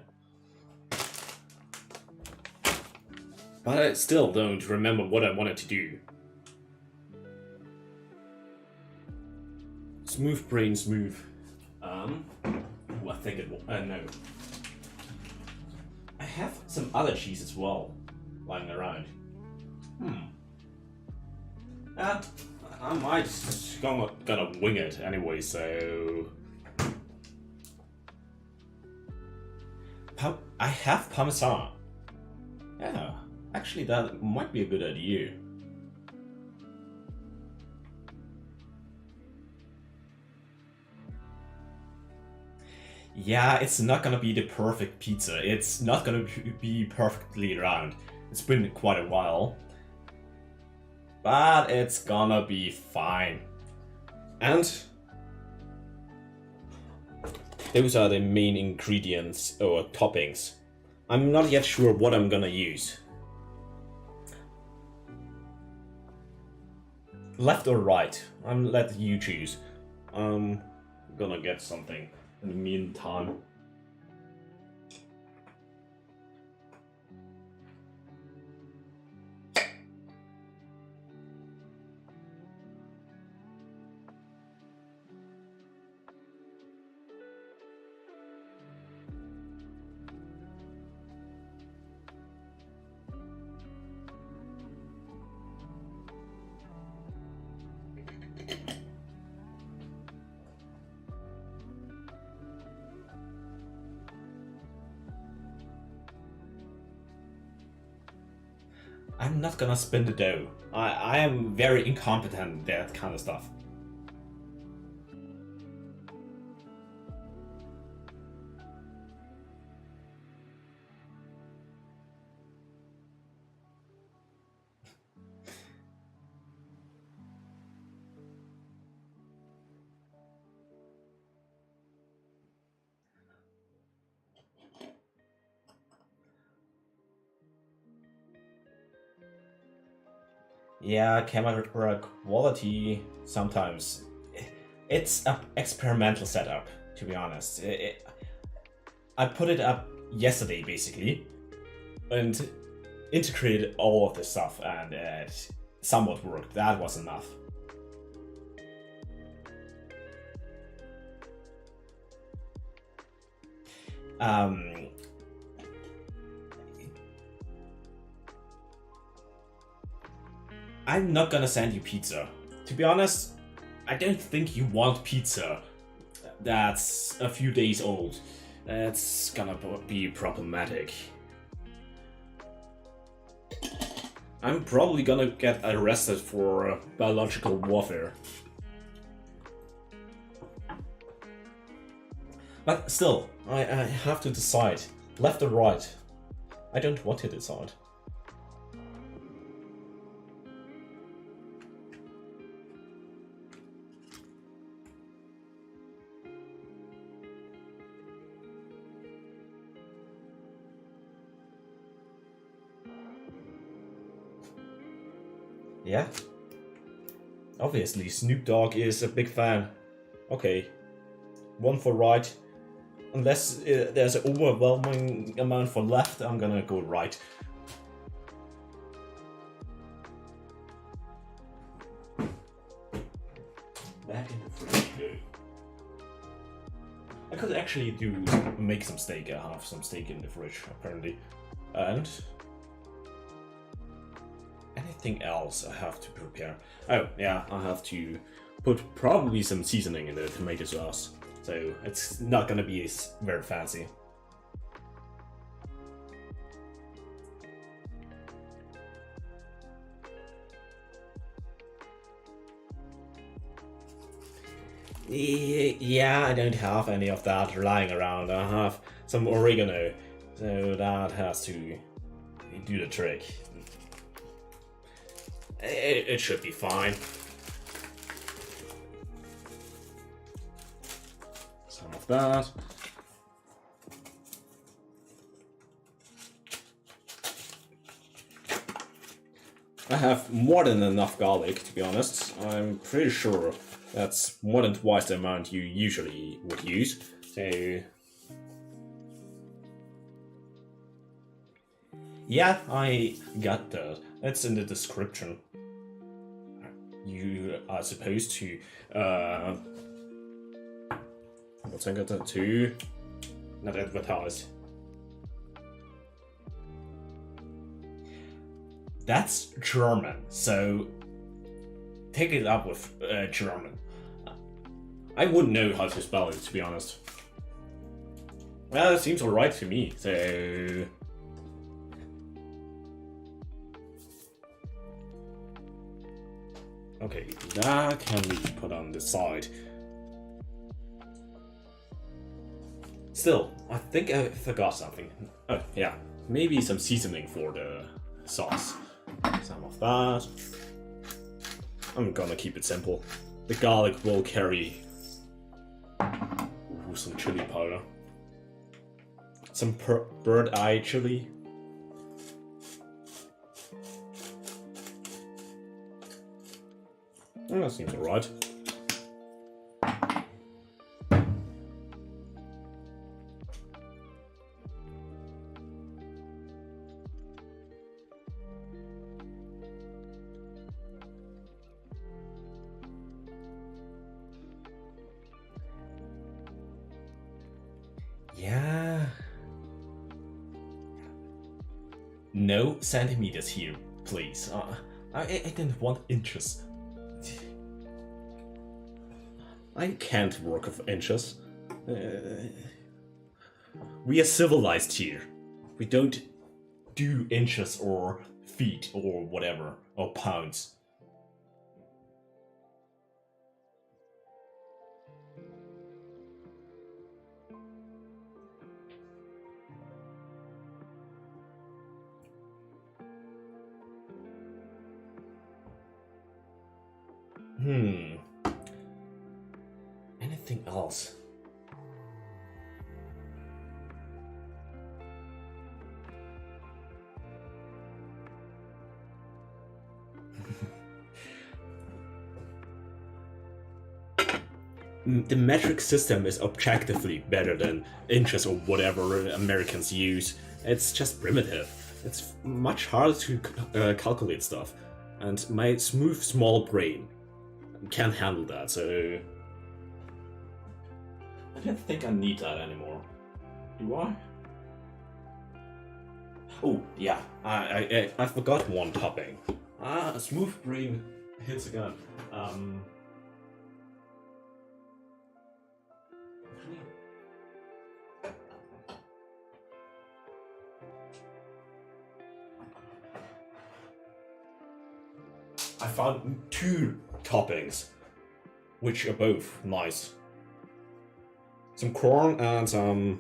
But I still don't remember what I wanted to do. Smooth brain smooth. I think it will. No. I have some other cheese as well lying around. I might gonna wing it anyway, so. I have Parmesan. Yeah, actually that might be a good idea. Yeah, it's not gonna be the perfect pizza. It's not gonna be perfectly round. It's been quite a while. But it's gonna be fine. And those are the main ingredients or toppings. I'm not yet sure what I'm gonna use. Left or right? I'm let you choose. I'm gonna get something in the meantime. I'm not gonna spin the dough. I am very incompetent at that kind of stuff. Yeah, camera quality sometimes. It's an experimental setup, to be honest. I put it up yesterday, basically, and integrated all of this stuff, and it somewhat worked. That was enough. I'm not gonna send you pizza. To be honest, I don't think you want pizza that's a few days old. That's gonna be problematic. I'm probably gonna get arrested for biological warfare. But still, I have to decide, left or right. I don't want to decide. Yeah. Obviously, Snoop Dogg is a big fan. Okay. One for right. Unless there's an overwhelming amount for left, I'm gonna go right. Back in the fridge. I could actually make some steak. I have some steak in the fridge, apparently. And anything else I have to prepare? Oh, yeah, I have to put probably some seasoning in the tomato sauce. So it's not gonna be very fancy. Yeah, I don't have any of that lying around. I have some oregano, so that has to do the trick. It should be fine. Some of that. I have more than enough garlic, to be honest. I'm pretty sure that's more than twice the amount you usually would use. So yeah, I got that. It's in the description. You are supposed to what's I got that to not advertise. That's German, so take it up with German. I wouldn't know how to spell it, to be honest. Well, it seems alright to me, so okay, that can be put on the side. Still, I think I forgot something. Oh, yeah, maybe some seasoning for the sauce. Some of that. I'm gonna keep it simple. The garlic will carry some chili powder. Some bird eye chili. Oh, that seems alright. Yeah. No centimeters here, please. I didn't want inches. I can't work with inches. We are civilized here. We don't do inches or feet or whatever, or pounds. Anything else? The metric system is objectively better than inches or whatever Americans use. It's just primitive. It's much harder to calculate stuff. And my smooth, small brain can't handle that, so... I don't think I need that anymore. Do I? Oh, yeah. I forgot one topping. Smooth brain hits again. I found 2 toppings, which are both nice. Some corn and some...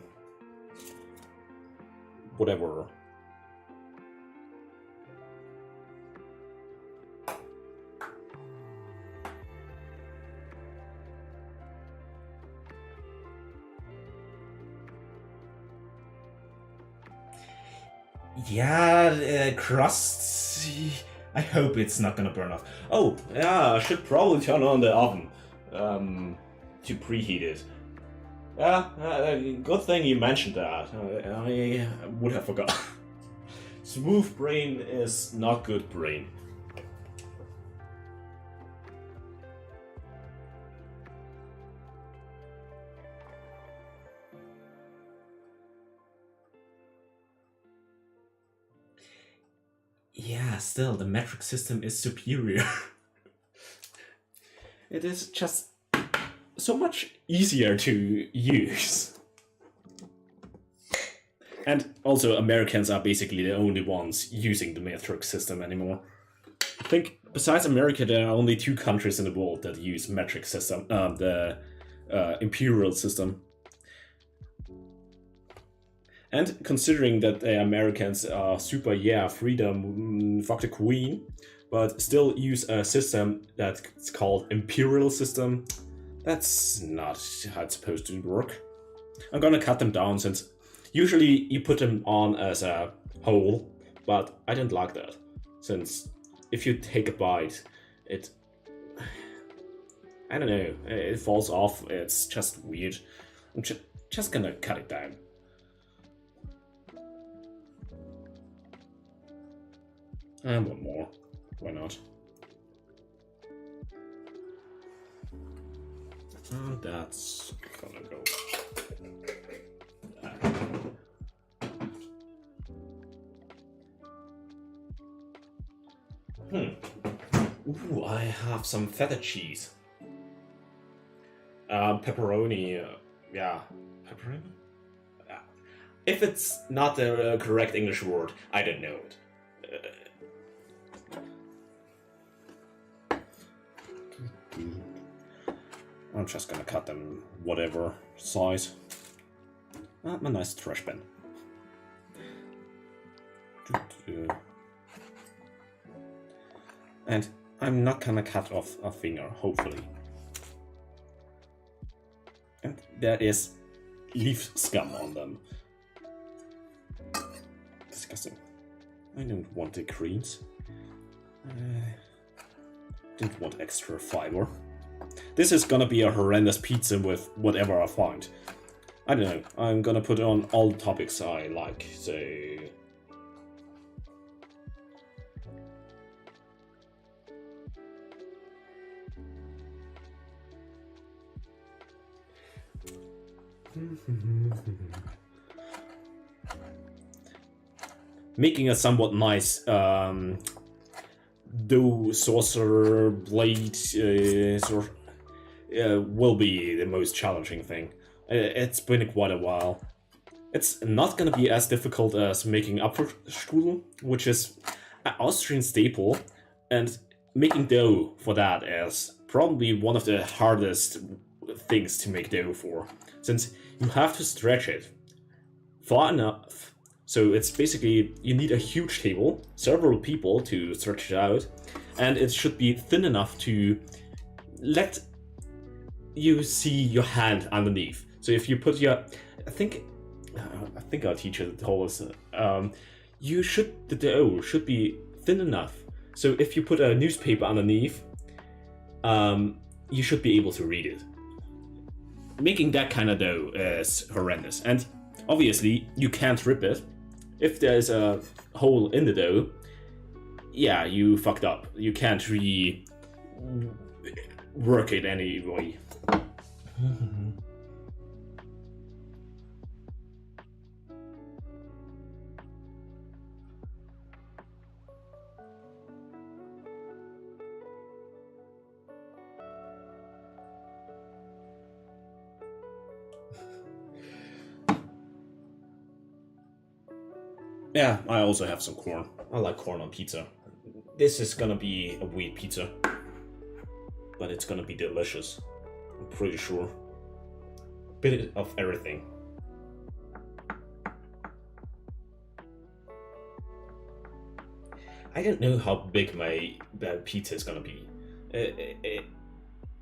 whatever. Yeah, crust... I hope it's not gonna burn off. Oh, yeah, I should probably turn on the oven to preheat it. Yeah, good thing you mentioned that. I would have forgot. Smooth brain is not good brain. Yeah, still, the metric system is superior. It is just so much easier to use. And also, Americans are basically the only ones using the metric system anymore. I think, besides America, there are only 2 countries in the world that use metric system, the imperial system. And considering that the Americans are super, freedom, fuck the queen, but still use a system that's called imperial system, that's not how it's supposed to work. I'm gonna cut them down since usually you put them on as a whole, but I don't like that. Since if you take a bite, it... I don't know, it falls off, it's just weird. I'm just gonna cut it down. And one more. Why not? And that's gonna go. Ooh, I have some feta cheese. Pepperoni. Yeah, pepperoni. If it's not the correct English word, I don't know it. I'm just gonna cut them whatever size. A nice trash bin. And I'm not gonna cut off a finger, hopefully. And there is leaf scum on them. Disgusting. I don't want the greens. Didn't want extra fiber. This is gonna be a horrendous pizza with whatever I find. I don't know, I'm gonna put on all the topics I like, so... Making a somewhat nice dough saucer blade will be the most challenging thing. It's been quite a while. It's not gonna be as difficult as making Apfelstrudel, which is an Austrian staple, and making dough for that is probably one of the hardest things to make dough for, since you have to stretch it far enough. So it's basically, you need a huge table, several people to stretch it out, and it should be thin enough to let you see your hand underneath. So if you put your, I think our teacher told us, the dough should be thin enough. So if you put a newspaper underneath, you should be able to read it. Making that kind of dough is horrendous, and obviously you can't rip it. If there's a hole in the dough, yeah, you fucked up. You can't work it anyway. Yeah, I also have some corn. I like corn on pizza. This is gonna be a wheat pizza, but it's gonna be delicious. I'm pretty sure. Bit of everything. I don't know how big my pizza is gonna be.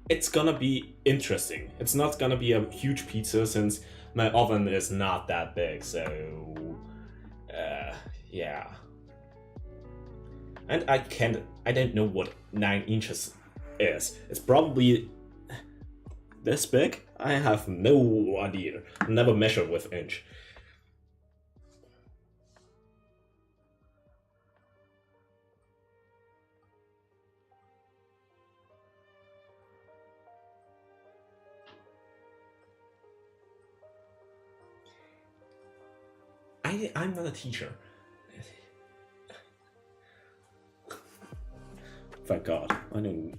It's gonna be interesting. It's not gonna be a huge pizza since my oven is not that big, so yeah. And I don't know what 9 inches is. It's probably this big? I have no idea. Never measured with inch. I'm not a teacher. Thank God. I don't.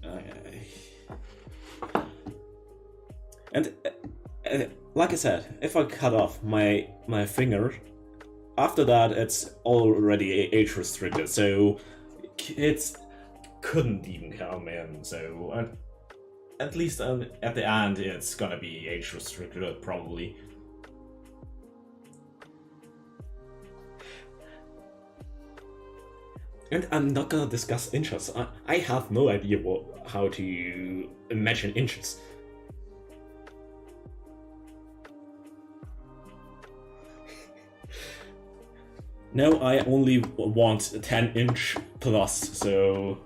And like I said, if I cut off my finger, after that it's already age restricted. So kids couldn't even come in. So at least at the end, it's gonna be age restricted probably. And I'm not gonna discuss inches. I have no idea how to imagine inches. No, I only want 10-inch plus, so...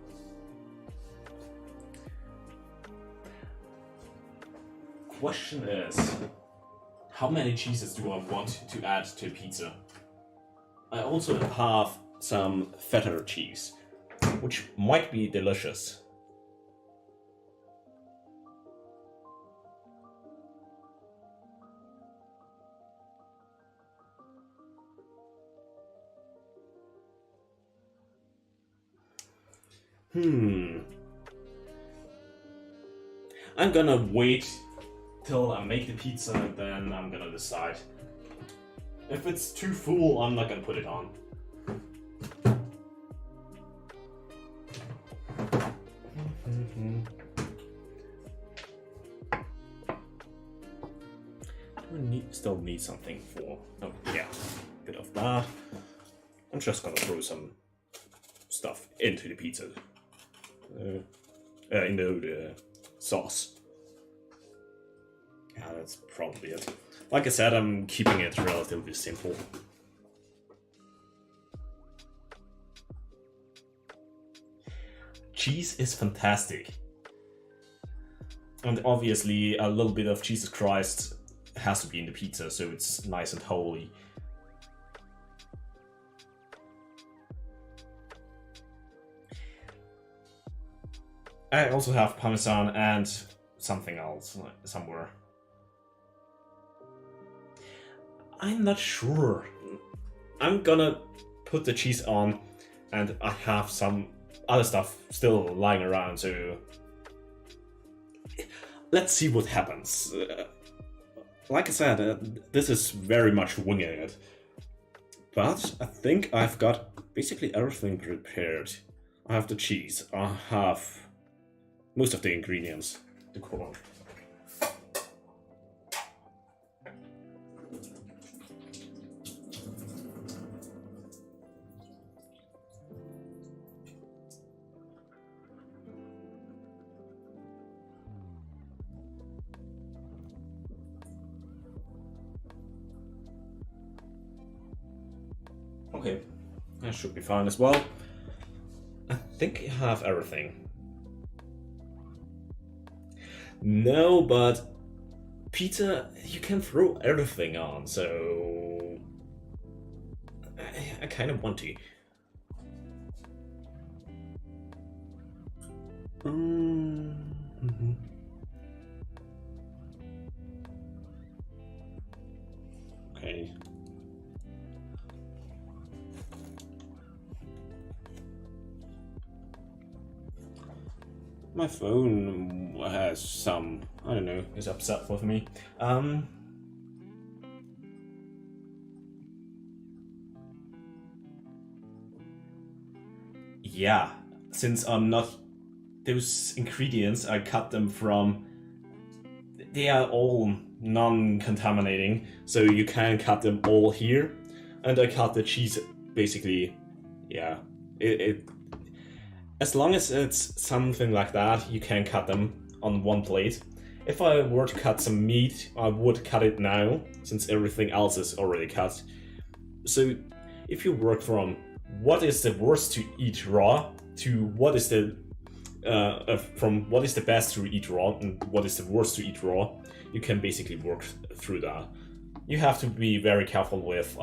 Question is, how many cheeses do I want to add to pizza? I also have some feta cheese, which might be delicious. I'm gonna wait till I make the pizza, and then I'm gonna decide. If it's too full, I'm not gonna put it on. Still need something for, oh yeah, a bit of that. I'm just gonna throw some stuff into the pizza, into the sauce. Yeah, that's probably it. Like I said, I'm keeping it relatively simple. Cheese is fantastic. And obviously a little bit of Jesus Christ has to be in the pizza, so it's nice and holy. I also have Parmesan and something else somewhere. I'm not sure. I'm gonna put the cheese on, and I have some other stuff still lying around, so let's see what happens. Like I said, this is very much winging it. But I think I've got basically everything prepared. I have the cheese, I have most of the ingredients, the corn. Okay, that should be fine as well. I think you have everything. No, but pizza, you can throw everything on, so I kind of want to. Okay. My phone has some, I don't know, is upset with me. Yeah, since I'm not, those ingredients, I cut them from, they are all non-contaminating, so you can cut them all here. And I cut the cheese, basically, yeah, as long as it's something like that, you can cut them on one plate. If I were to cut some meat, I would cut it now, since everything else is already cut. So if you work from what is the worst to eat raw to what is the from what is the best to eat raw and what is the worst to eat raw, you can basically work through that. You have to be very careful with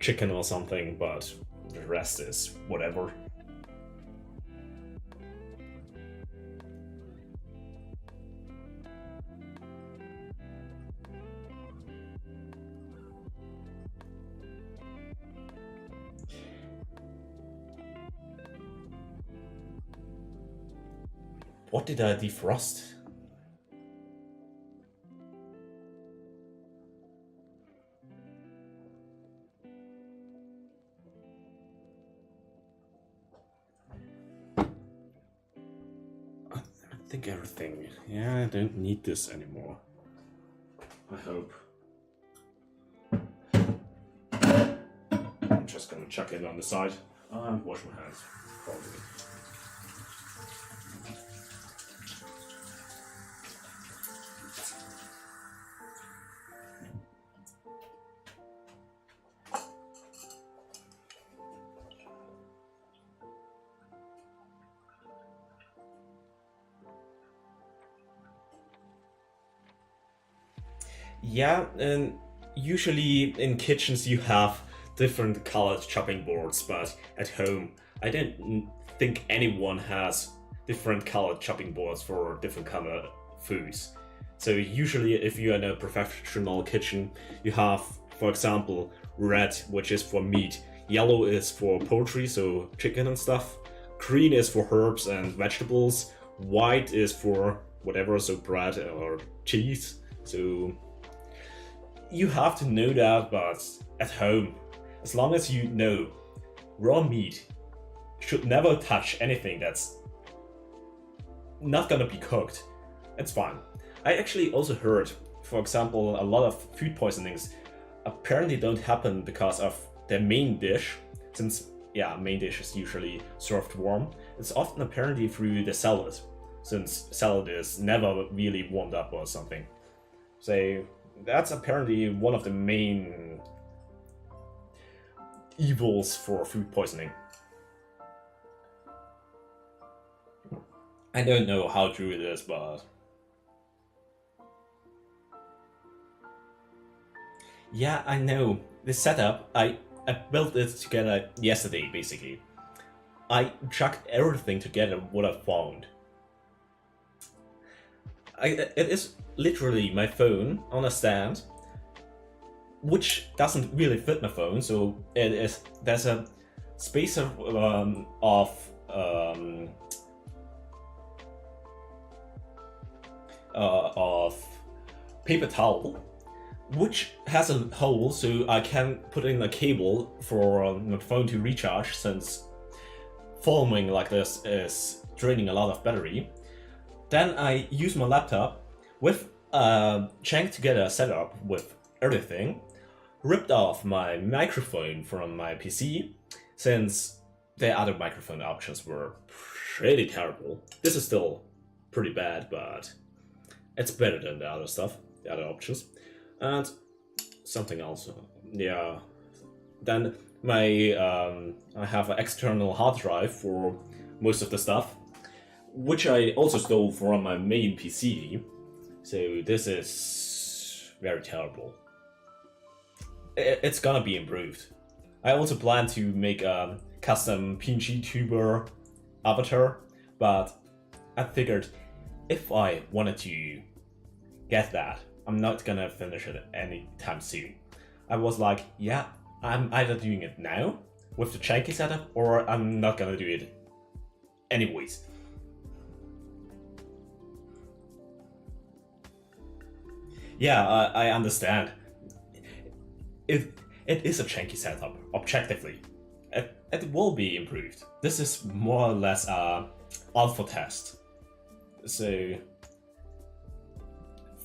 chicken or something, but the rest is whatever. What did I defrost? I think everything. Yeah, I don't need this anymore. I hope. I'm just gonna chuck it on the side and wash my hands, probably. Yeah, and usually in kitchens you have different colored chopping boards, but at home I don't think anyone has different colored chopping boards for different kind of foods. So usually if you're in a professional kitchen, you have, for example, red, which is for meat, yellow is for poultry, so chicken and stuff, green is for herbs and vegetables, white is for whatever, so bread or cheese. So you have to know that, but at home, as long as you know raw meat should never touch anything that's not gonna be cooked, it's fine. I actually also heard, for example, a lot of food poisonings apparently don't happen because of the main dish, since, yeah, main dish is usually served warm. It's often apparently through the salad, since salad is never really warmed up or something. So that's apparently one of the main evils for food poisoning. I don't know how true it is, but yeah, I know. The setup, I built it together yesterday, basically. I chucked everything together what I found. It is literally my phone on a stand, which doesn't really fit my phone, so there's a space of paper towel, which has a hole so I can put in a cable for my phone to recharge, since filming like this is draining a lot of battery. Then I use my laptop with trying to get a setup with everything, ripped off my microphone from my PC, since the other microphone options were pretty terrible. This is still pretty bad, but it's better than the other stuff, the other options. And something else, yeah. Then my I have an external hard drive for most of the stuff, which I also stole from my main PC. So this is very terrible. It's gonna be improved. I also plan to make a custom vTuber avatar, but I figured if I wanted to get that, I'm not gonna finish it anytime soon. I was like, yeah, I'm either doing it now with the janky setup, or I'm not gonna do it anyways. Yeah, I understand. It is a janky setup, objectively. It will be improved. This is more or less a alpha test. So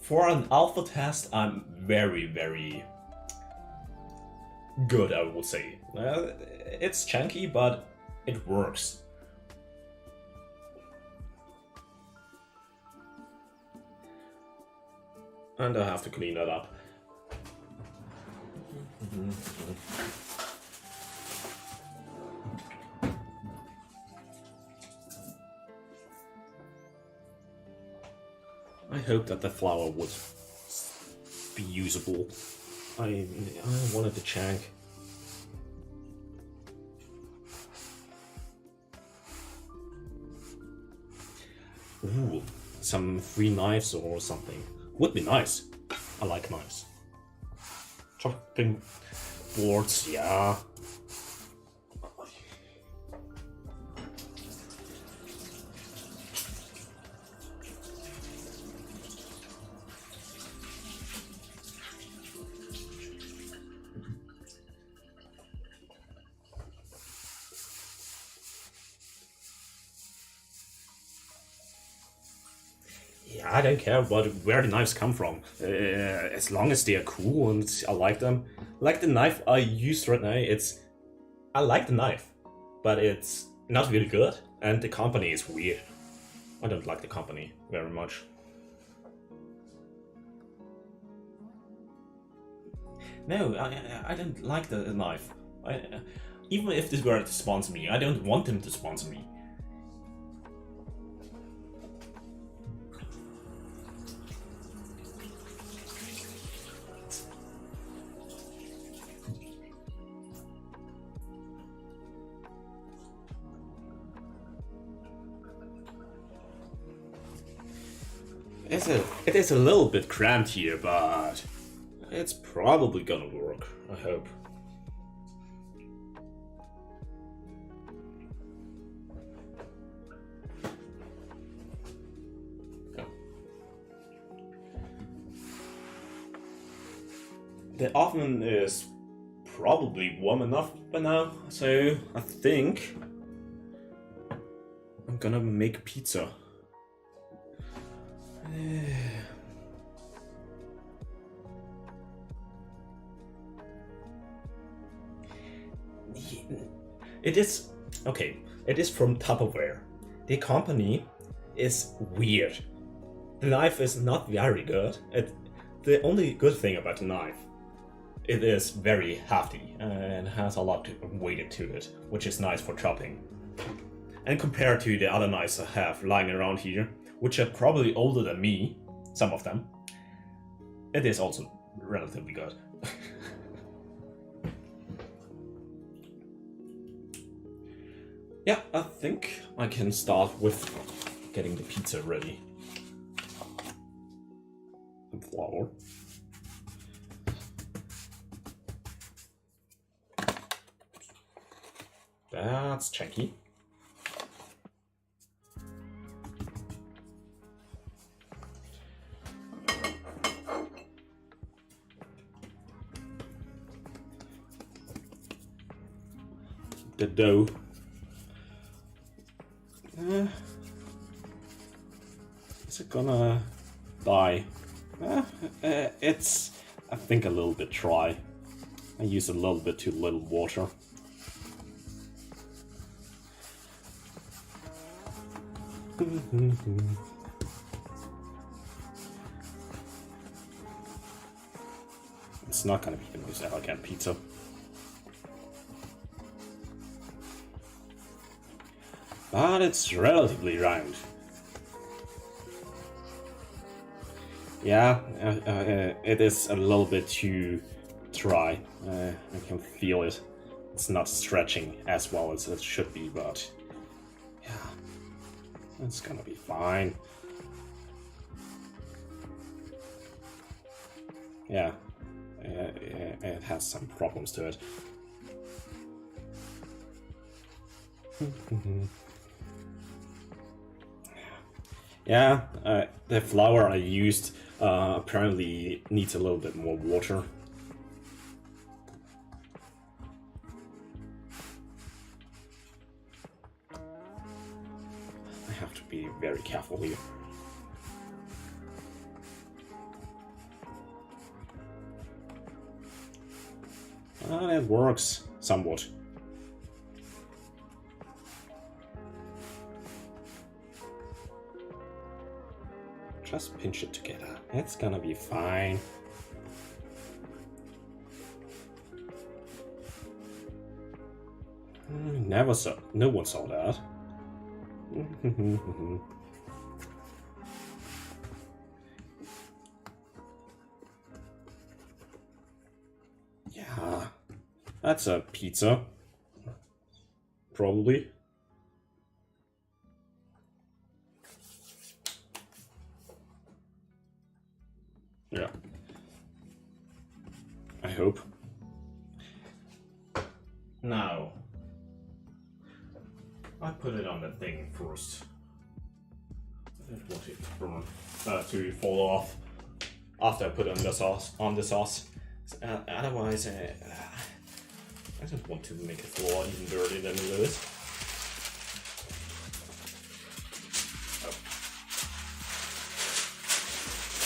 for an alpha test, I'm very, very good, I would say. It's janky, but it works. And I have to clean that up. I hope that the flower would be usable. I wanted the jank. Ooh, some free knives or something. Would be nice. I like knives. Chopping boards, yeah. Yeah, I don't care where the knives come from, as long as they are cool and I like them. Like the knife I used right now, I like the knife, but it's not really good, and the company is weird. I don't like the company very much. No, I don't like the knife. Even if this were to sponsor me, I don't want them to sponsor me. It is a little bit cramped here, but it's probably gonna work, I hope. The oven is probably warm enough by now, so I think I'm gonna make pizza. It is okay. It is from Tupperware. The company is weird. The knife is not very good. The only good thing about the knife, it is very hefty and has a lot of weight to it, which is nice for chopping. And compared to the other knives I have lying around here, which are probably older than me, some of them, it is also relatively good. Yeah, I think I can start with getting the pizza ready. And flour. That's chunky. the dough. Is it gonna die? It's, I think, a little bit dry. I use a little bit too little water. It's not gonna be the most elegant pizza. But it's relatively round. Yeah, it is a little bit too dry. I can feel it. It's not stretching as well as it should be, but yeah, it's gonna be fine. Yeah, it has some problems to it. Yeah, the flour I used apparently needs a little bit more water. I have to be very careful here. It works somewhat. Just pinch it together. It's gonna be fine. Never saw. No one saw that. Yeah, that's a pizza. Probably. Yeah. I hope. Now, I put it on the thing first. I don't want it to burn, to fall off after I put on the sauce. Otherwise, I don't want to make the floor even dirtier than it is.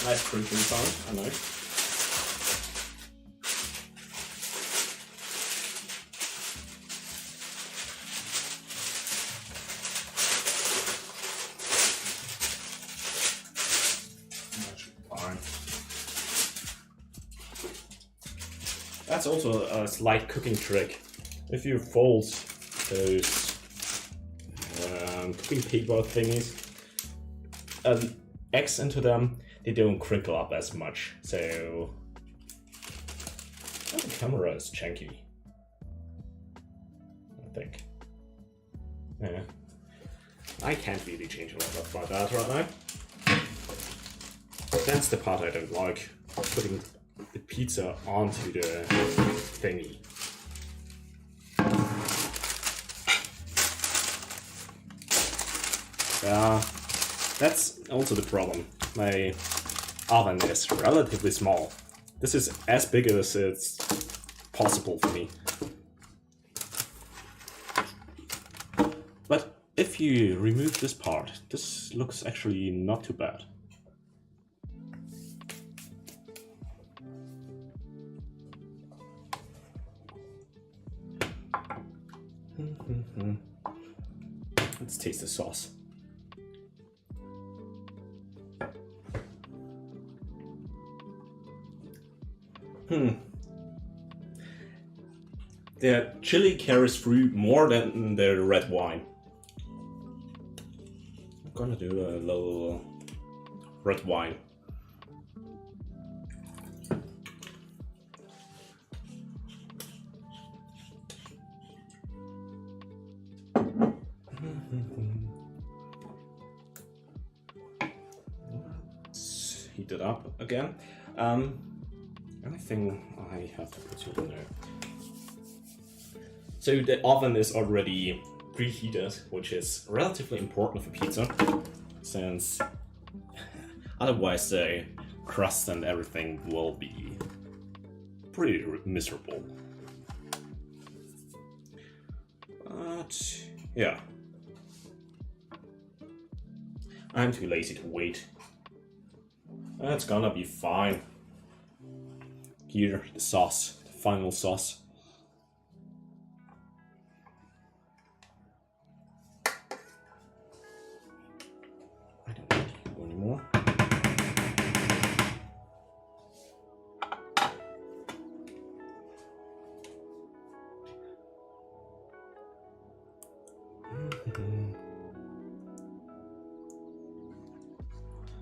Nice crinkling sound, I know. That should be fine. That's also a slight cooking trick. If you fold those cooking paper thingies, eggs into them, they don't crinkle up as much, so the camera is janky, I think. Yeah. I can't really change a lot about that right now. That's the part I don't like, putting the pizza onto the thingy. Yeah, that's also the problem. My oven is relatively small. This is as big as it's possible for me. But if you remove this part, this looks actually not too bad. Let's taste the sauce. The chili carries through more than the red wine. I'm gonna do a little red wine. Let's heat it up again. Anything I have to put you in there. So the oven is already preheated, which is relatively important for pizza, since otherwise the crust and everything will be pretty miserable. But yeah, I'm too lazy to wait. That's gonna be fine. Here, the sauce, the final sauce. I don't need you anymore.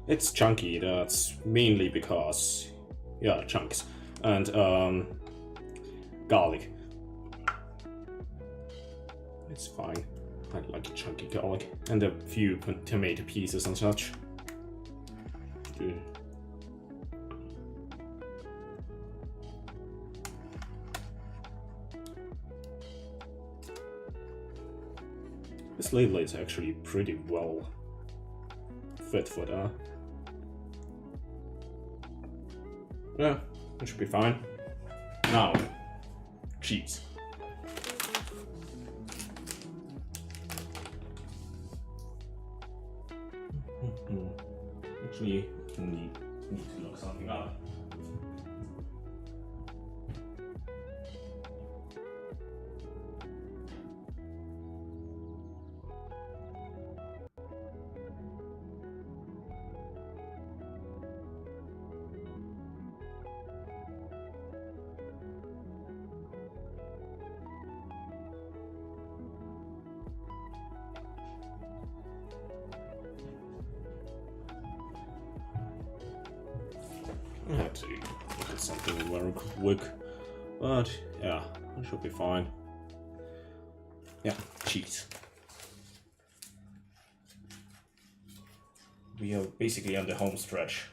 It's chunky, that's mainly because, yeah, chunks. And, garlic. It's fine. I like chunky garlic. And a few tomato pieces and such. This label is actually pretty well fit for that. Yeah, it should be fine. Now, cheese. Actually, need to look something up. I had to look at something very quick, but yeah, it should be fine. Yeah, cheese. We are basically on the home stretch.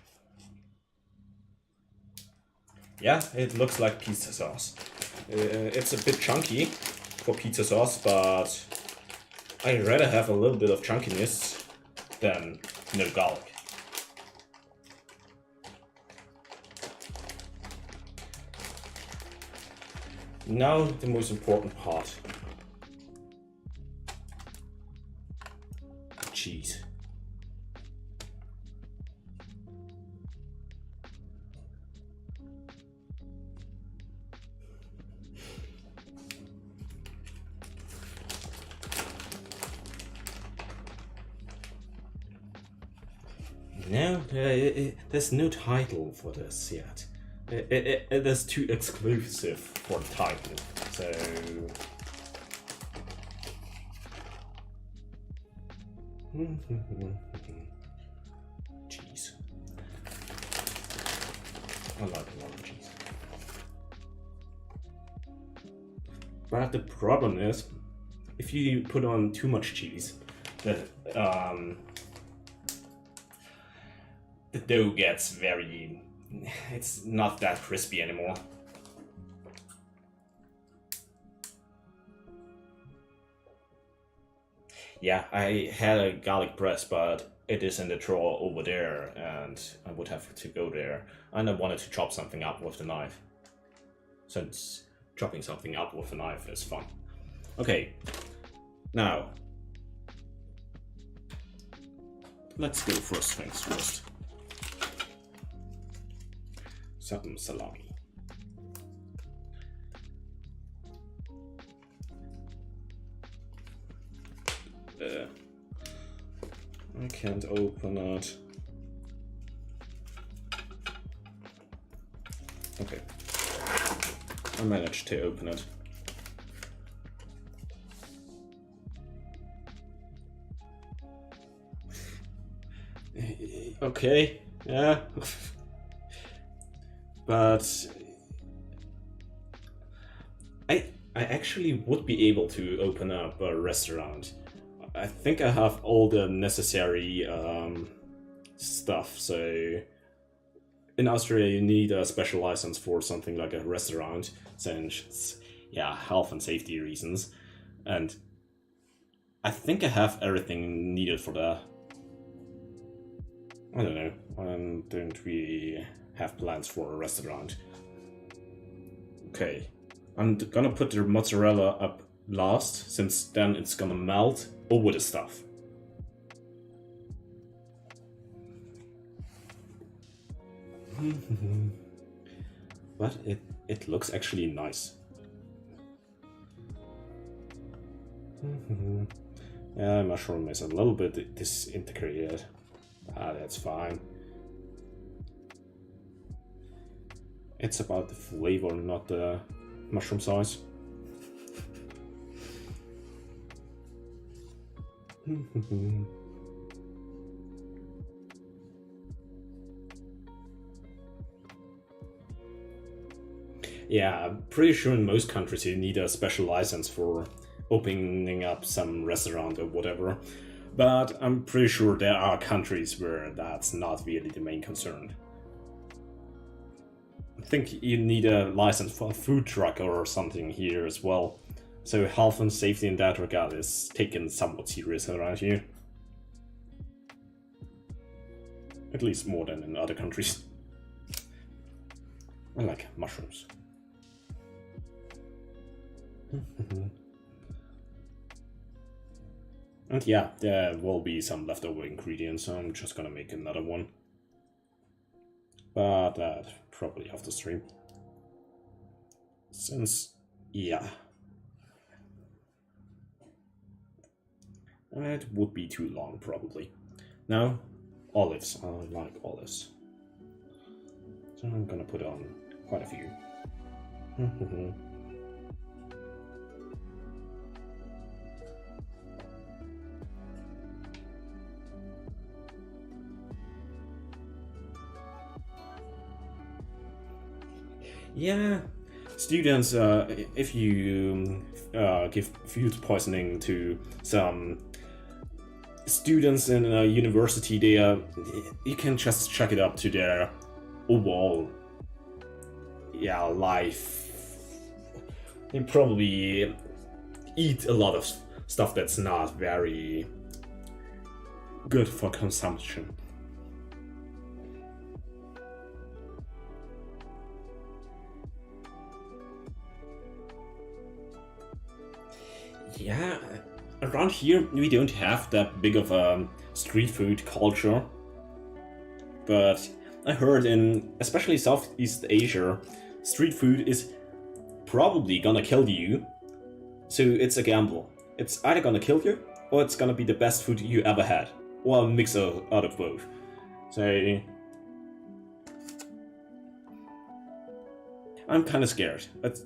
Yeah, it looks like pizza sauce. It's a bit chunky for pizza sauce, but I'd rather have a little bit of chunkiness than no garlic. Now the most important part. Cheese. No, there's no title for this yet. It is too exclusive for the title, so... Cheese. I like a lot of cheese. But the problem is, if you put on too much cheese, the dough gets very... it's not that crispy anymore. Yeah, I had a garlic press, but it is in the drawer over there, and I would have to go there. And I wanted to chop something up with the knife, since chopping something up with a knife is fun. Okay, now, let's go first things first. Some salami. I can't open it. Okay. I managed to open it. Okay, yeah. But I actually would be able to open up a restaurant. I think I have all the necessary stuff, so in Austria you need a special license for something like a restaurant, since, yeah, health and safety reasons. And I think I have everything needed for that. I don't know, don't we have plans for a restaurant? Okay, I'm gonna put the mozzarella up last, since then it's gonna melt over the stuff. But it looks actually nice. Yeah, mushroom is a little bit disintegrated. That's fine. It's about the flavor, not the mushroom size. Yeah, I'm pretty sure in most countries you need a special license for opening up some restaurant or whatever. But I'm pretty sure there are countries where that's not really the main concern. I think you need a license for a food truck or something here as well. So health and safety in that regard is taken somewhat serious around here. At least more than in other countries. I like mushrooms. And yeah, there will be some leftover ingredients, so I'm just gonna make another one. But that probably after stream. Since, yeah. It would be too long, probably. Now, olives. I like olives. So I'm gonna put on quite a few. Yeah, students, if you give food poisoning to some students in a university, you can just check it up to their overall, life. They probably eat a lot of stuff that's not very good for consumption. Yeah, around here we don't have that big of a street food culture, but I heard in especially Southeast Asia, street food is probably gonna kill you, so it's a gamble. It's either gonna kill you, or it's gonna be the best food you ever had, or a mix out of both. So I'm kind of scared, but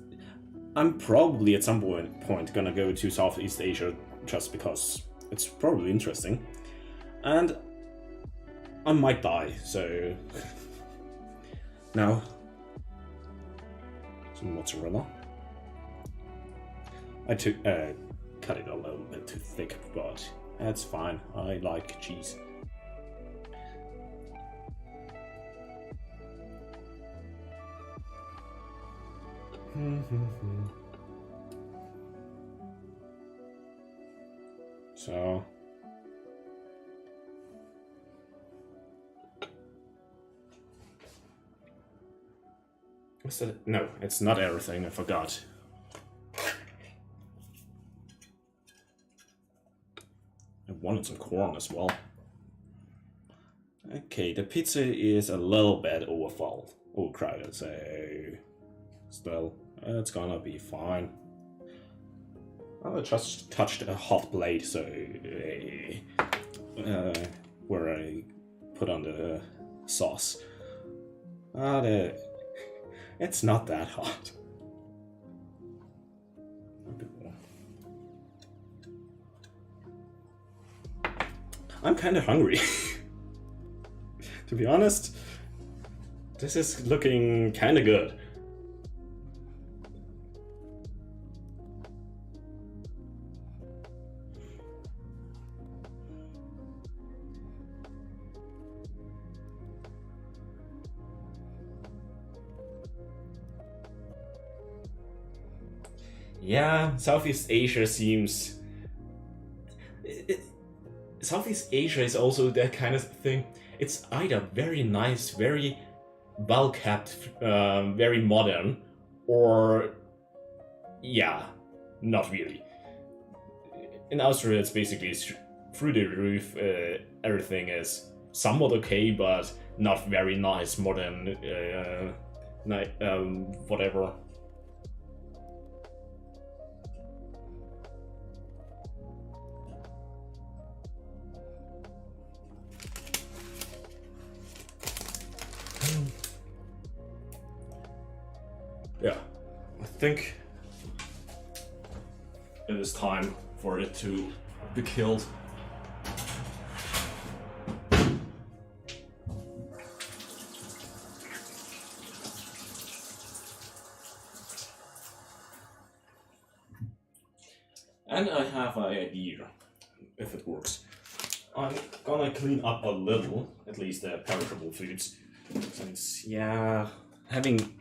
I'm probably at some point gonna go to Southeast Asia just because it's probably interesting. And I might die, so... Now, some mozzarella. I cut it a little bit too thick, but that's fine. I like cheese. So what's that? No, it's not everything. I forgot. I wanted some corn as well. Okay, the pizza is a little bit overcrowded, so still, it's gonna be fine. I just touched a hot plate, so where I put on the sauce. It's not that hot. A bit more. I'm kind of hungry. To be honest, this is looking kind of good. Yeah, Southeast Asia seems... Southeast Asia is also that kind of thing. It's either very nice, very well kept, very modern, or yeah, not really. in Austria it's basically through the roof. Everything is somewhat okay, but not very nice, modern, whatever. Yeah, I think it is time for it to be killed. And I have an idea, if it works. I'm gonna clean up a little, at least the perishable foods, since, yeah, having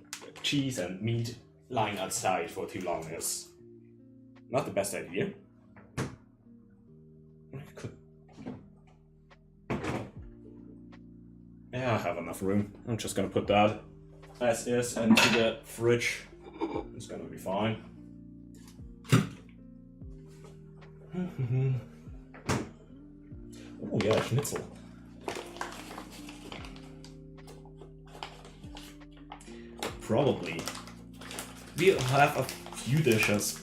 cheese and meat lying outside for too long is not the best idea. Yeah, I have enough room. I'm just gonna put that as is into the fridge. It's gonna be fine. Oh yeah, schnitzel. Probably. We have a few dishes,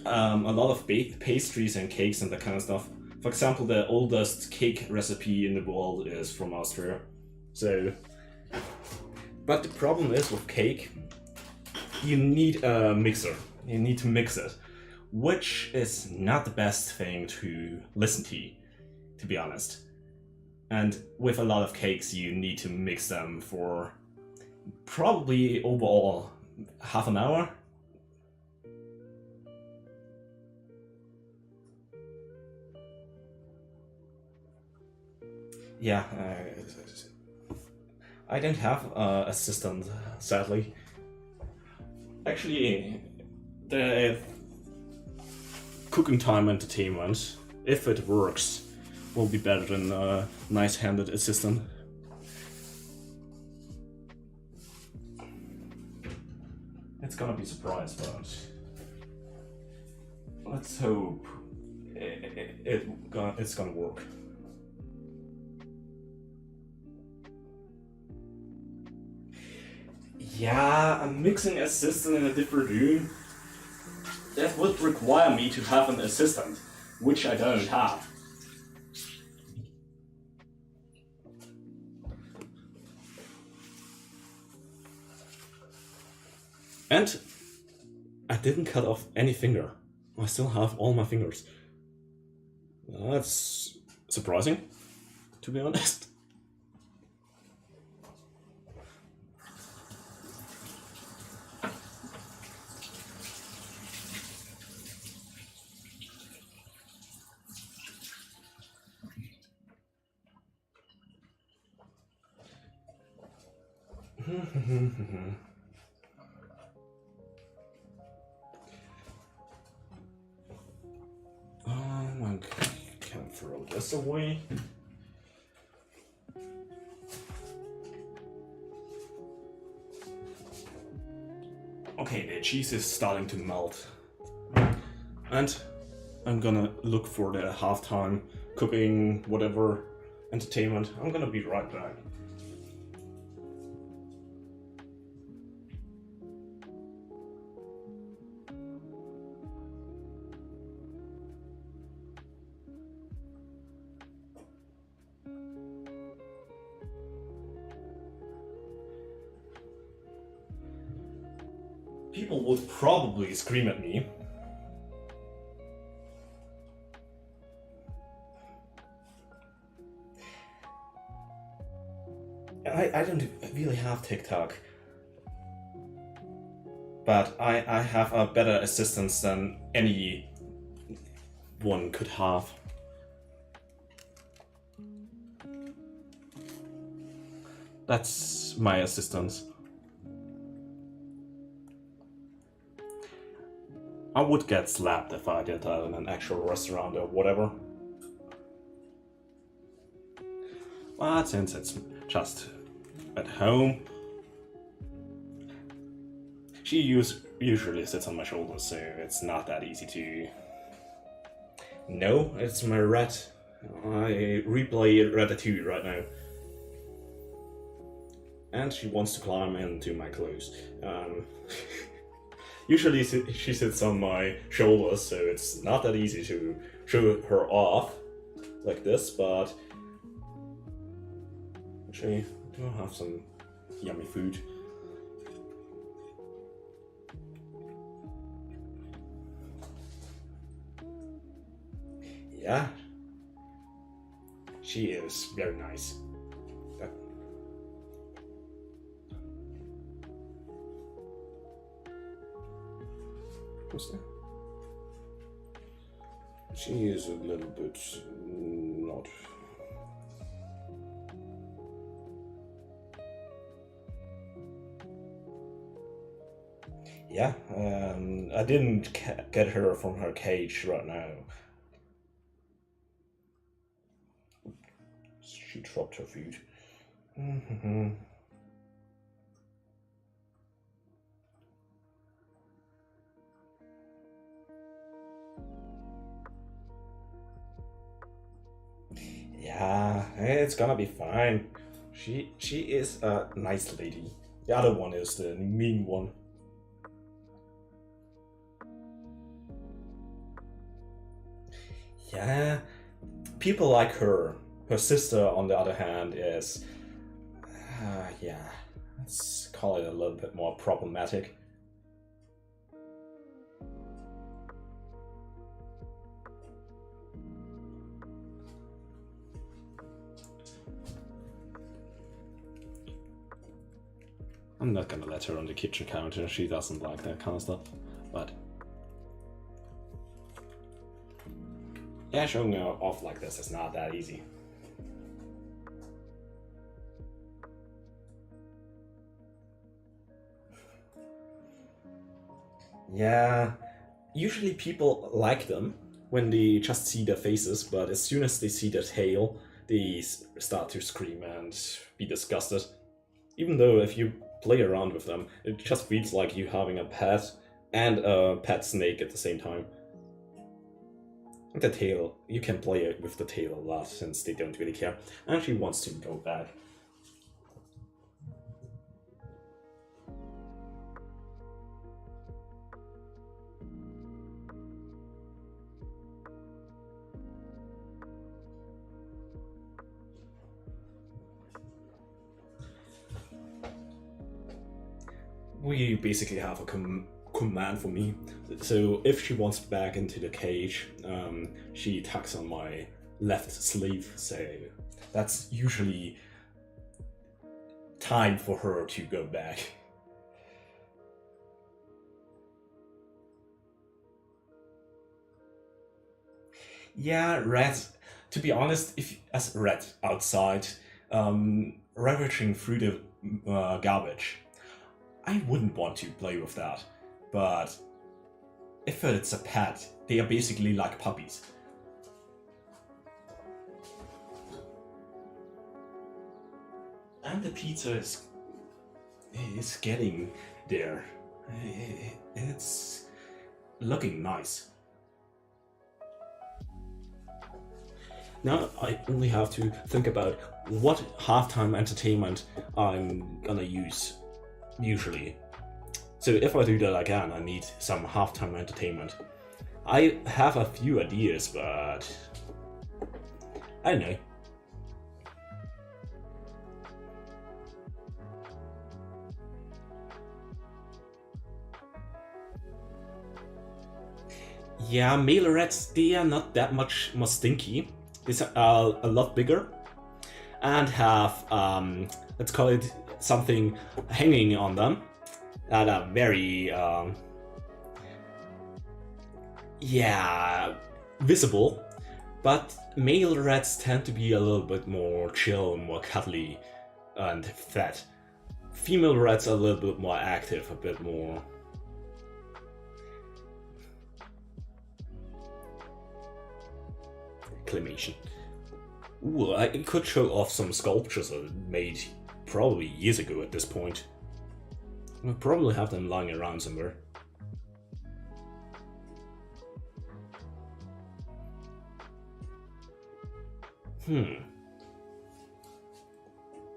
a lot of baked pastries and cakes and that kind of stuff. For example, the oldest cake recipe in the world is from Austria. So, but the problem is with cake, you need a mixer. You need to mix it, which is not the best thing to listen to be honest. And with a lot of cakes, you need to mix them for probably overall half an hour. Yeah, I don't have an assistant, sadly. Actually, the cooking time entertainment, if it works, will be better than a nice-handed assistant. It's gonna be a surprise, but let's hope it's gonna work. Yeah, a mixing assistant in a different room. That would require me to have an assistant, which I don't have. And I didn't cut off any finger. I still have all my fingers. That's surprising, to be honest. I can throw this away. Okay, the cheese is starting to melt. And I'm gonna look for the halftime cooking, whatever, entertainment. I'm gonna be right back. People would probably scream at me. I don't really have TikTok, but I have a better assistance than anyone could have. That's my assistance. I would get slapped if I did that in an actual restaurant or whatever. But since it's just at home, she usually sits on my shoulders, so it's not that easy No, it's my rat. I replay Ratatouille right now. And she wants to climb into my clothes. Usually she sits on my shoulders, so it's not that easy to show her off like this, but actually I do have some yummy food. Yeah, she is very nice. What's that? She is a little bit not. Yeah, I didn't get her from her cage right now. She dropped her food. Yeah, it's gonna be fine. She is a nice lady. The other one is the mean one. Yeah, people like her. Her sister, on the other hand, is yeah, let's call it a little bit more problematic. I'm not gonna let her on the kitchen counter, she doesn't like that kind of stuff, but yeah, showing her off like this is not that easy. Yeah, usually people like them when they just see their faces, but as soon as they see their tail, they start to scream and be disgusted. Even though if you play around with them, it just feels like you having a pet and a pet snake at the same time. The tail, you can play with the tail a lot since they don't really care. And she wants to go back. We basically have a command for me. So if she wants back into the cage, she tucks on my left sleeve. So that's usually time for her to go back. Yeah, rats. To be honest, if as a rat outside, ravaging through the garbage, I wouldn't want to play with that. But if it's a pet, they are basically like puppies. And the pizza is getting there. It's looking nice. Now I only have to think about what halftime entertainment I'm gonna use, usually. So if I do that again, I need some halftime entertainment. I have a few ideas, but I don't know. Yeah, male rats, they are not that much more stinky. These are a lot bigger and have, let's call it something hanging on them that are very, yeah, visible. But male rats tend to be a little bit more chill, more cuddly and fat. Female rats are a little bit more active, a bit more... Climation. Ooh, I could show off some sculptures I made probably years ago at this point. We'll probably have them lying around somewhere.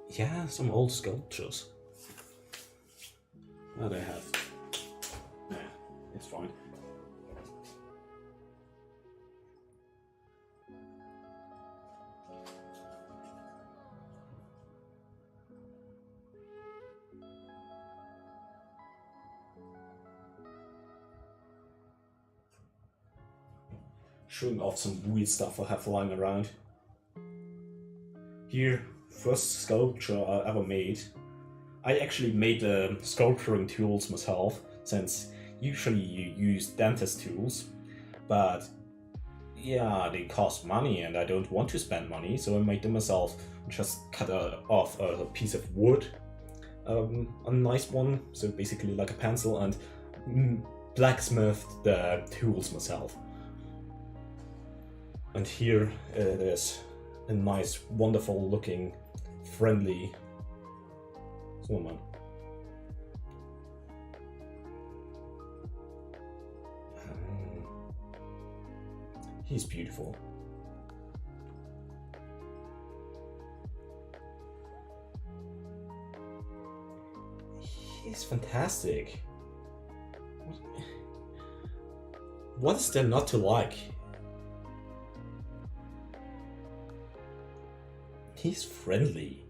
Yeah, some old sculptures. Oh, they have. Yeah, it's fine. Showing off some weird stuff I have lying around. Here, first sculpture I ever made. I actually made the sculpturing tools myself, since usually you use dentist tools, but yeah, they cost money and I don't want to spend money, so I made them myself. Just cut off a piece of wood, a nice one, so basically like a pencil, and blacksmithed the tools myself. And here it is, a nice, wonderful looking, friendly woman. He's beautiful. He's fantastic. What is there not to like? He's friendly.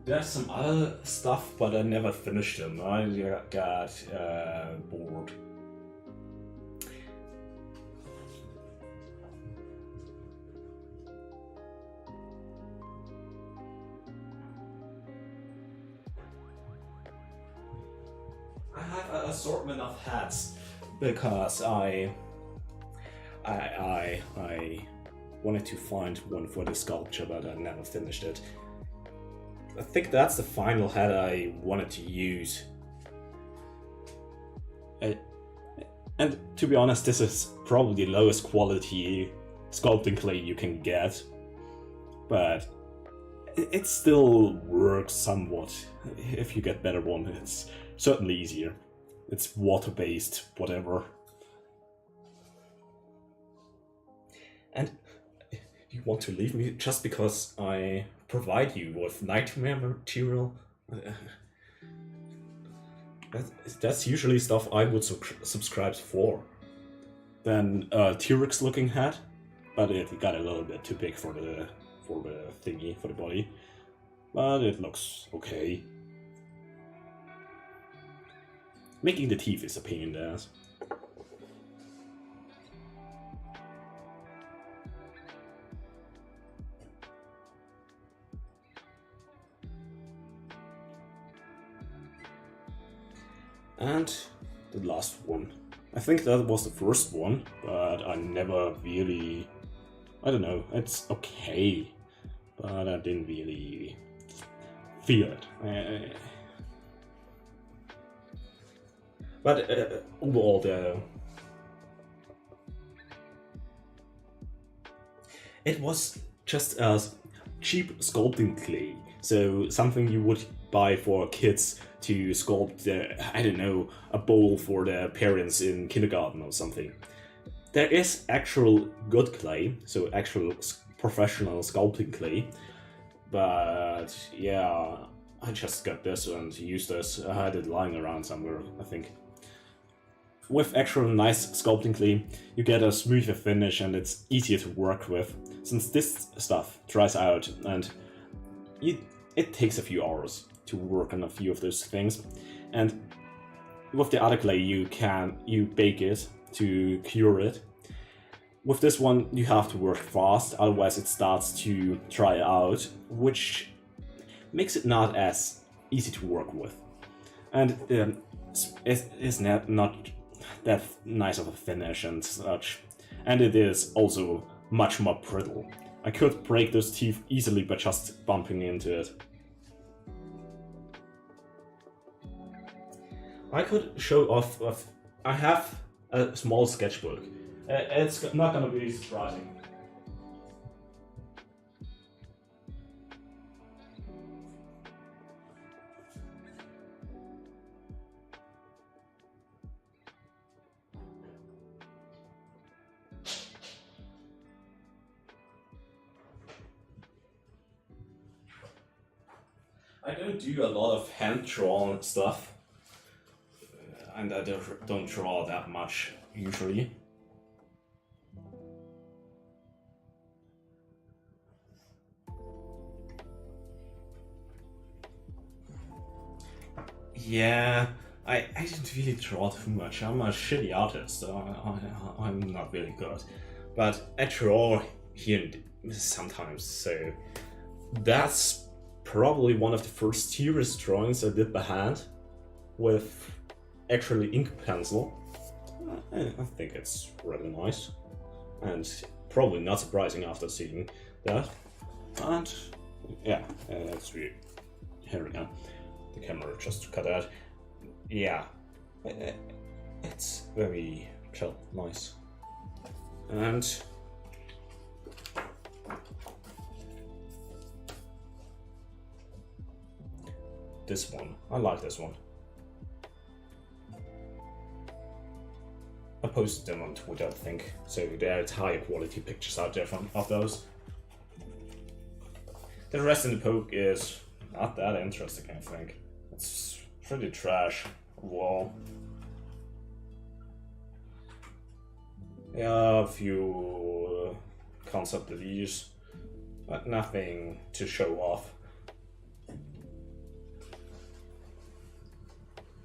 There's some other stuff, but I never finished them. I got bored. I have an assortment of hats because I wanted to find one for the sculpture, but I never finished it. I think that's the final hat I wanted to use. And to be honest, this is probably the lowest quality sculpting clay you can get, but it still works somewhat. If you get better one, it's certainly easier. It's water-based, whatever. And you want to leave me just because I provide you with nightmare material? That's usually stuff I would subscribe for. Then a T-Rex looking hat, but it got a little bit too big for the thingy, for the body. But it looks okay. Making the teeth is a pain in the ass. And the last one. I think that was the first one, but I never really... I don't know, it's okay, but I didn't really feel it. But overall, it was just a cheap sculpting clay, so something you would buy for kids to sculpt, I don't know, a bowl for their parents in kindergarten or something. There is actual good clay, so actual professional sculpting clay, but yeah, I just got this and used this. I had it lying around somewhere, I think. With actual nice sculpting clay, you get a smoother finish and it's easier to work with, since this stuff dries out and it takes a few hours to work on a few of those things. And with the other clay you bake it to cure it. With this one you have to work fast, otherwise it starts to dry out, which makes it not as easy to work with. And it's not that nice of a finish and such. And it is also much more brittle. I could break those teeth easily by just bumping into it. I could show off I have a small sketchbook. It's not gonna be surprising. I don't do a lot of hand-drawn stuff, and I don't draw that much usually. Yeah, I didn't really draw too much. I'm a shitty artist, so I'm not really good. But I draw here and sometimes, so that's probably one of the first serious drawings I did by hand with actually ink pencil. I think it's really nice, and probably not surprising after seeing that. And yeah, that's weird. Here we go. The camera just cut out. Yeah, it's very chill, nice. And this one, I like this one. I posted them on Twitter, I think, so there's higher quality pictures out there of those. The rest in the poke is not that interesting, I think. It's pretty trash. Wall. Yeah, a few concept reviews, but nothing to show off.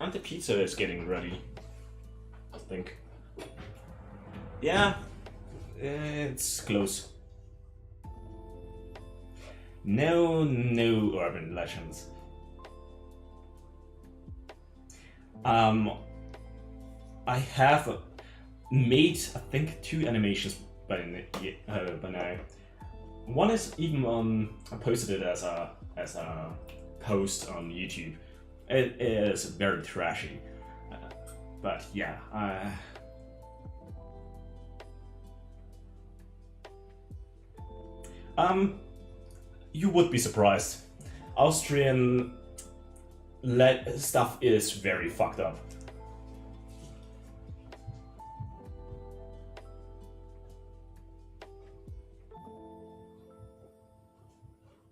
And the pizza is getting ready, I think. Yeah, it's close. No urban legends. I have made, I think, 2 animations by now. One is even I posted it as a post on YouTube. It is very trashy, but yeah. You would be surprised. Austrian stuff is very fucked up.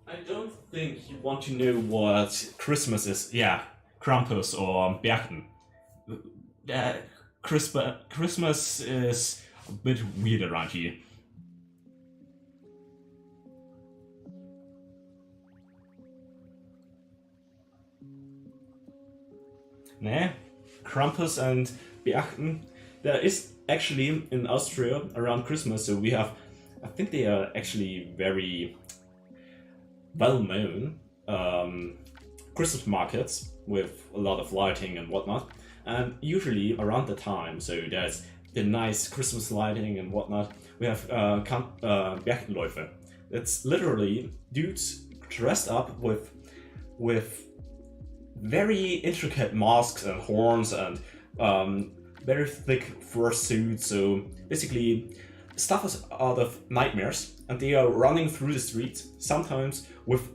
I don't think you want to know what Christmas is. Yeah, Krampus or Berchten. Christmas is a bit weird around here. Nah, Krampus and Berchten. There is actually in Austria around Christmas, so we have, I think they are actually very well-known Christmas markets with a lot of lighting and whatnot. And usually around the time, so there's the nice Christmas lighting and whatnot, we have Berchtenläufe. It's literally dudes dressed up with very intricate masks and horns and very thick fursuits. So basically, stuff is out of nightmares, and they are running through the streets, sometimes with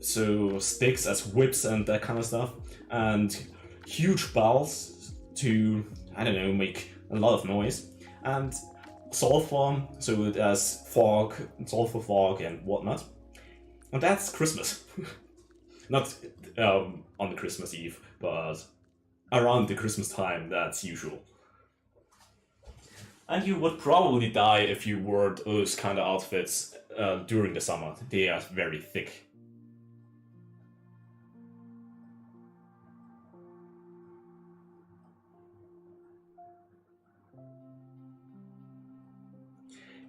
so sticks as whips and that kind of stuff, and huge bells to, I don't know, make a lot of noise, and sulfur, so there's fog, sulfur fog and whatnot. And that's Christmas. Not on Christmas Eve, but around the Christmas time, that's usual. And you would probably die if you wore those kind of outfits during the summer. They are very thick.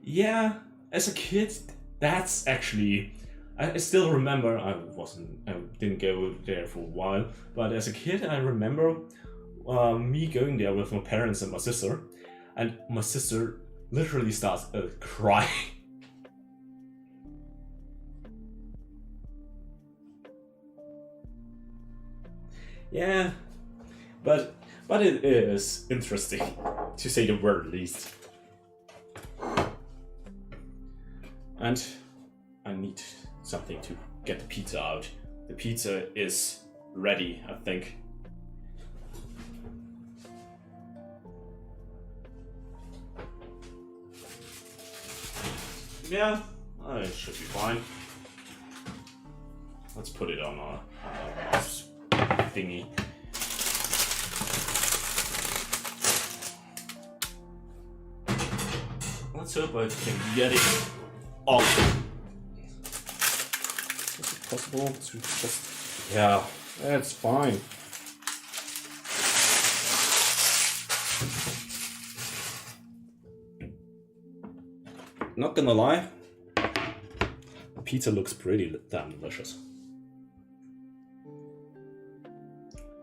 Yeah, as a kid, that's actually... I still remember, I didn't go there for a while, but as a kid I remember me going there with my parents and my sister, and my sister literally starts crying. Yeah, but it is interesting, to say the word least. And I need something to get the pizza out. The pizza is ready, I think. Yeah, it should be fine. Let's put it on a mouse thingy. Let's hope I can get it off. Is it possible to just... Yeah, that's fine. Not gonna lie, pizza looks pretty damn delicious.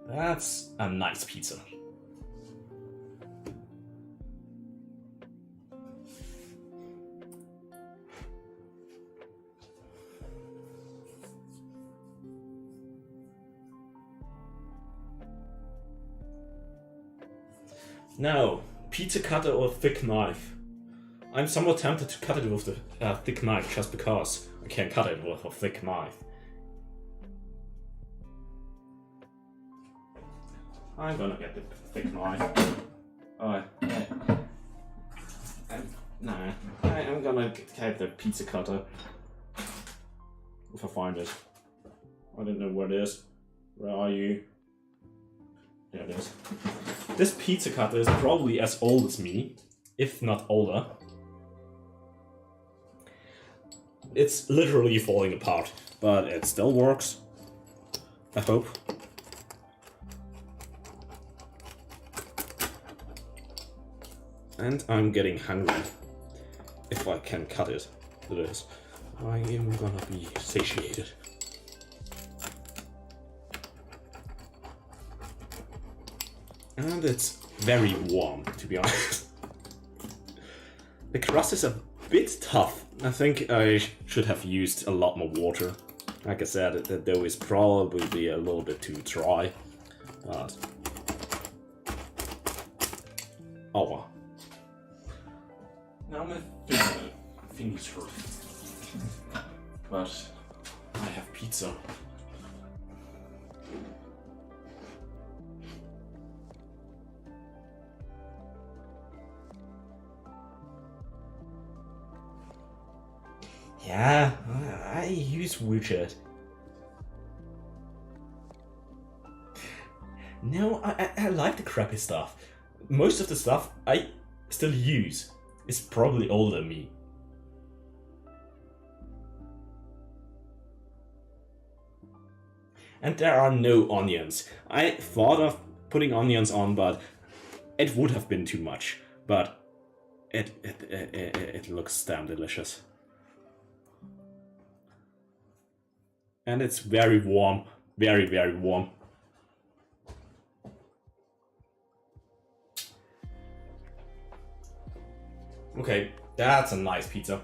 That's a nice pizza. Now, pizza cutter or thick knife? I'm somewhat tempted to cut it with the thick knife just because I can't cut it with a thick knife. I'm gonna get the thick knife. I'm gonna get the pizza cutter if I find it. I don't know where it is. Where are you? There it is. This pizza cutter is probably as old as me, if not older. It's literally falling apart, but it still works. I hope. And I'm getting hungry. If I can cut it, it is. I am gonna be satiated. And it's very warm, to be honest. The crust is a bit tough. I think I should have used a lot more water. Like I said, the dough is probably a little bit too dry. But... oh well. Now I'm gonna finish her. But I have pizza. Yeah, I use widget. No, I like the crappy stuff. Most of the stuff I still use is probably older than me. And there are no onions. I thought of putting onions on, but it would have been too much. But it looks damn delicious. And it's very warm, very, very warm. Okay, that's a nice pizza.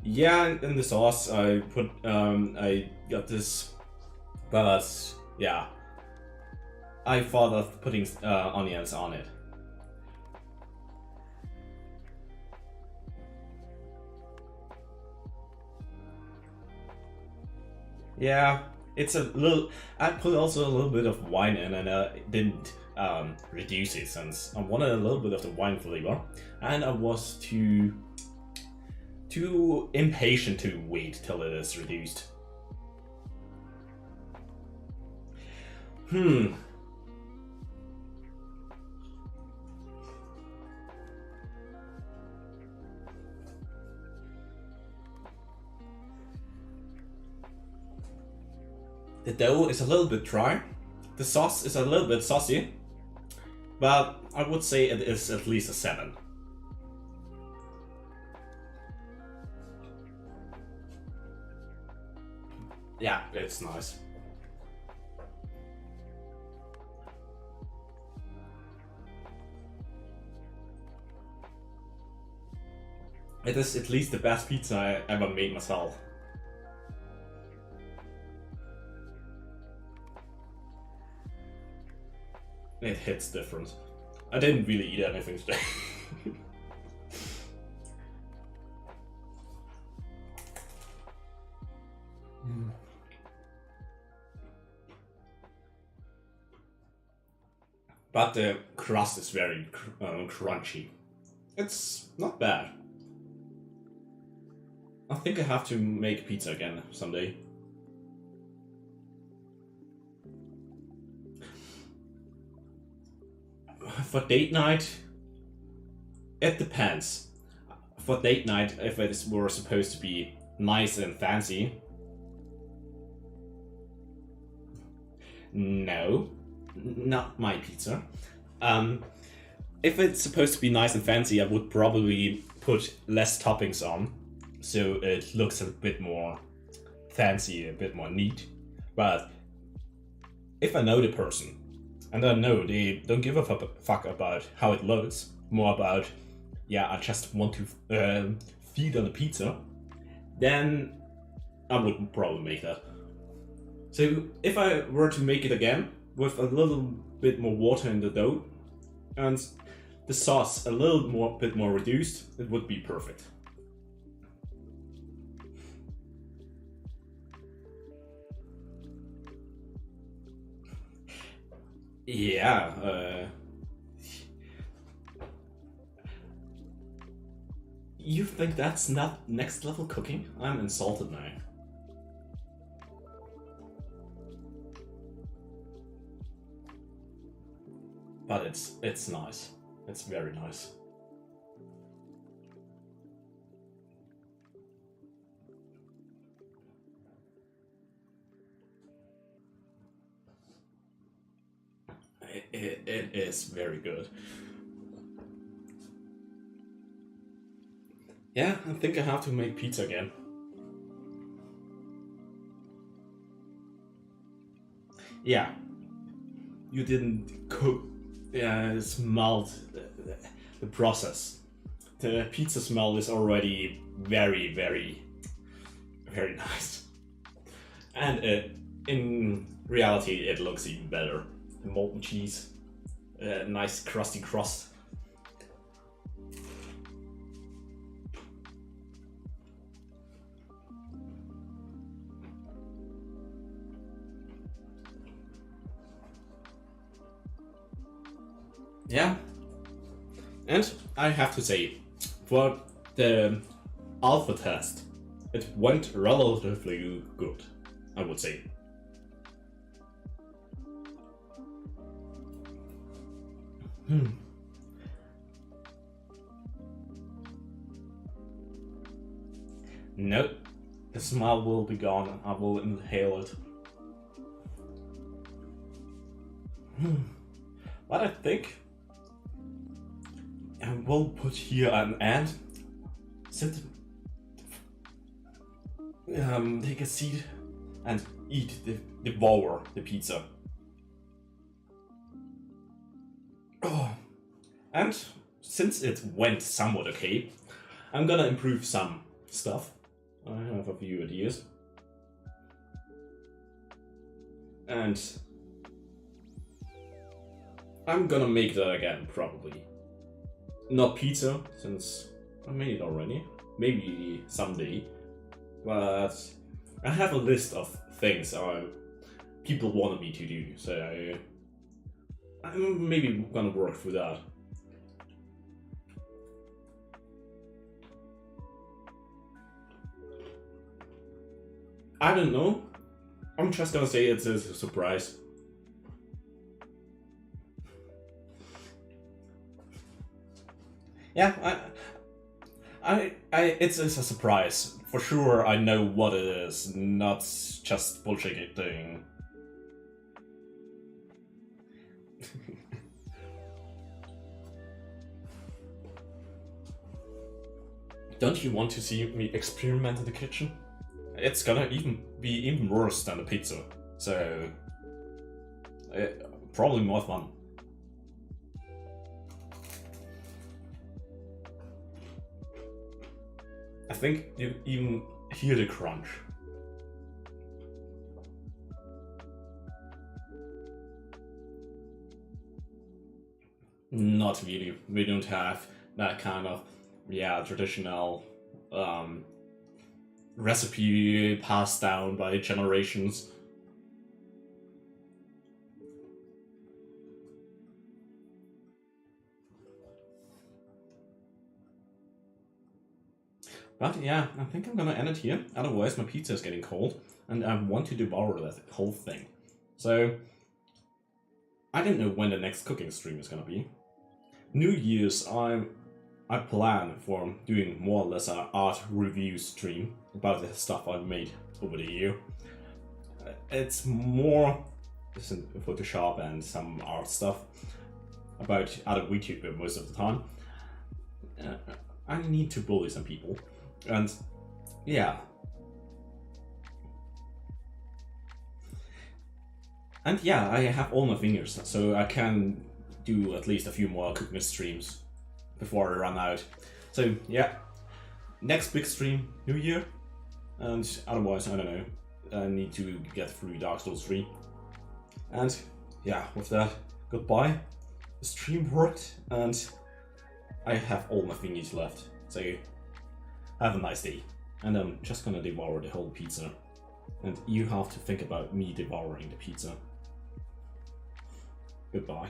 Yeah, in the sauce I put, I got this, but yeah, I thought of putting onions on it. Yeah, it's a little. I put also a little bit of wine in, and it didn't reduce it since I wanted a little bit of the wine flavor, and I was too impatient to wait till it is reduced. The dough is a little bit dry. The sauce is a little bit saucy, but I would say it is at least a 7. Yeah, it's nice. It is at least the best pizza I ever made myself. It hits different. I didn't really eat anything today. But the crust is very crunchy. It's not bad. I think I have to make pizza again someday. For date night, it depends. For date night, if it were supposed to be nice and fancy, no, not my pizza. If it's supposed to be nice and fancy, I would probably put less toppings on, so it looks a bit more fancy, a bit more neat. But if I know the person, and I know they don't give a fuck about how it looks, more about, yeah, I just want to feed on the pizza, then I would probably make that. So if I were to make it again, with a little bit more water in the dough, and the sauce a little bit more reduced, it would be perfect. Yeah, you think that's not next level cooking? I'm insulted now. But it's nice. It's very nice. It is very good. Yeah, I think I have to make pizza again. Yeah, you didn't cook. Yeah, smelled the process. The pizza smell is already very, very, very nice. And in reality, it looks even better. The molten cheese, nice crusty crust. Yeah, and I have to say, for the alpha test, it went relatively good, I would say. Nope, the smell will be gone. I will inhale it. But I think I will put here an end. Sit, take a seat and devour the pizza. Oh, and since it went somewhat okay, I'm gonna improve some stuff. I have a few ideas. And I'm gonna make that again, probably. Not pizza, since I made it already. Maybe someday. But I have a list of things people wanted me to do, so I'm maybe gonna work through that. I don't know. I'm just gonna say it's a surprise. Yeah, it's a surprise. For sure, I know what it is, not just bullshitting. Don't you want to see me experiment in the kitchen? It's gonna be even worse than the pizza, so probably more fun. I think you even hear the crunch. Not really. We don't have that kind of traditional recipe passed down by generations. But yeah, I think I'm gonna end it here, otherwise my pizza is getting cold, and I want to devour that whole thing. So, I don't know when the next cooking stream is gonna be. New Year's, I plan for doing more or less an art review stream about the stuff I've made over the year. It's more Photoshop and some art stuff about other Vtuber most of the time. I need to bully some people, and yeah. And yeah, I have all my fingers, so I can do at least a few more cooking streams before I run out. So yeah, next big stream, New Year, and otherwise, I don't know, I need to get through Dark Souls 3. And yeah, with that, goodbye. The stream worked, and I have all my thingies left, so have a nice day. And I'm just gonna devour the whole pizza, and you have to think about me devouring the pizza. Goodbye.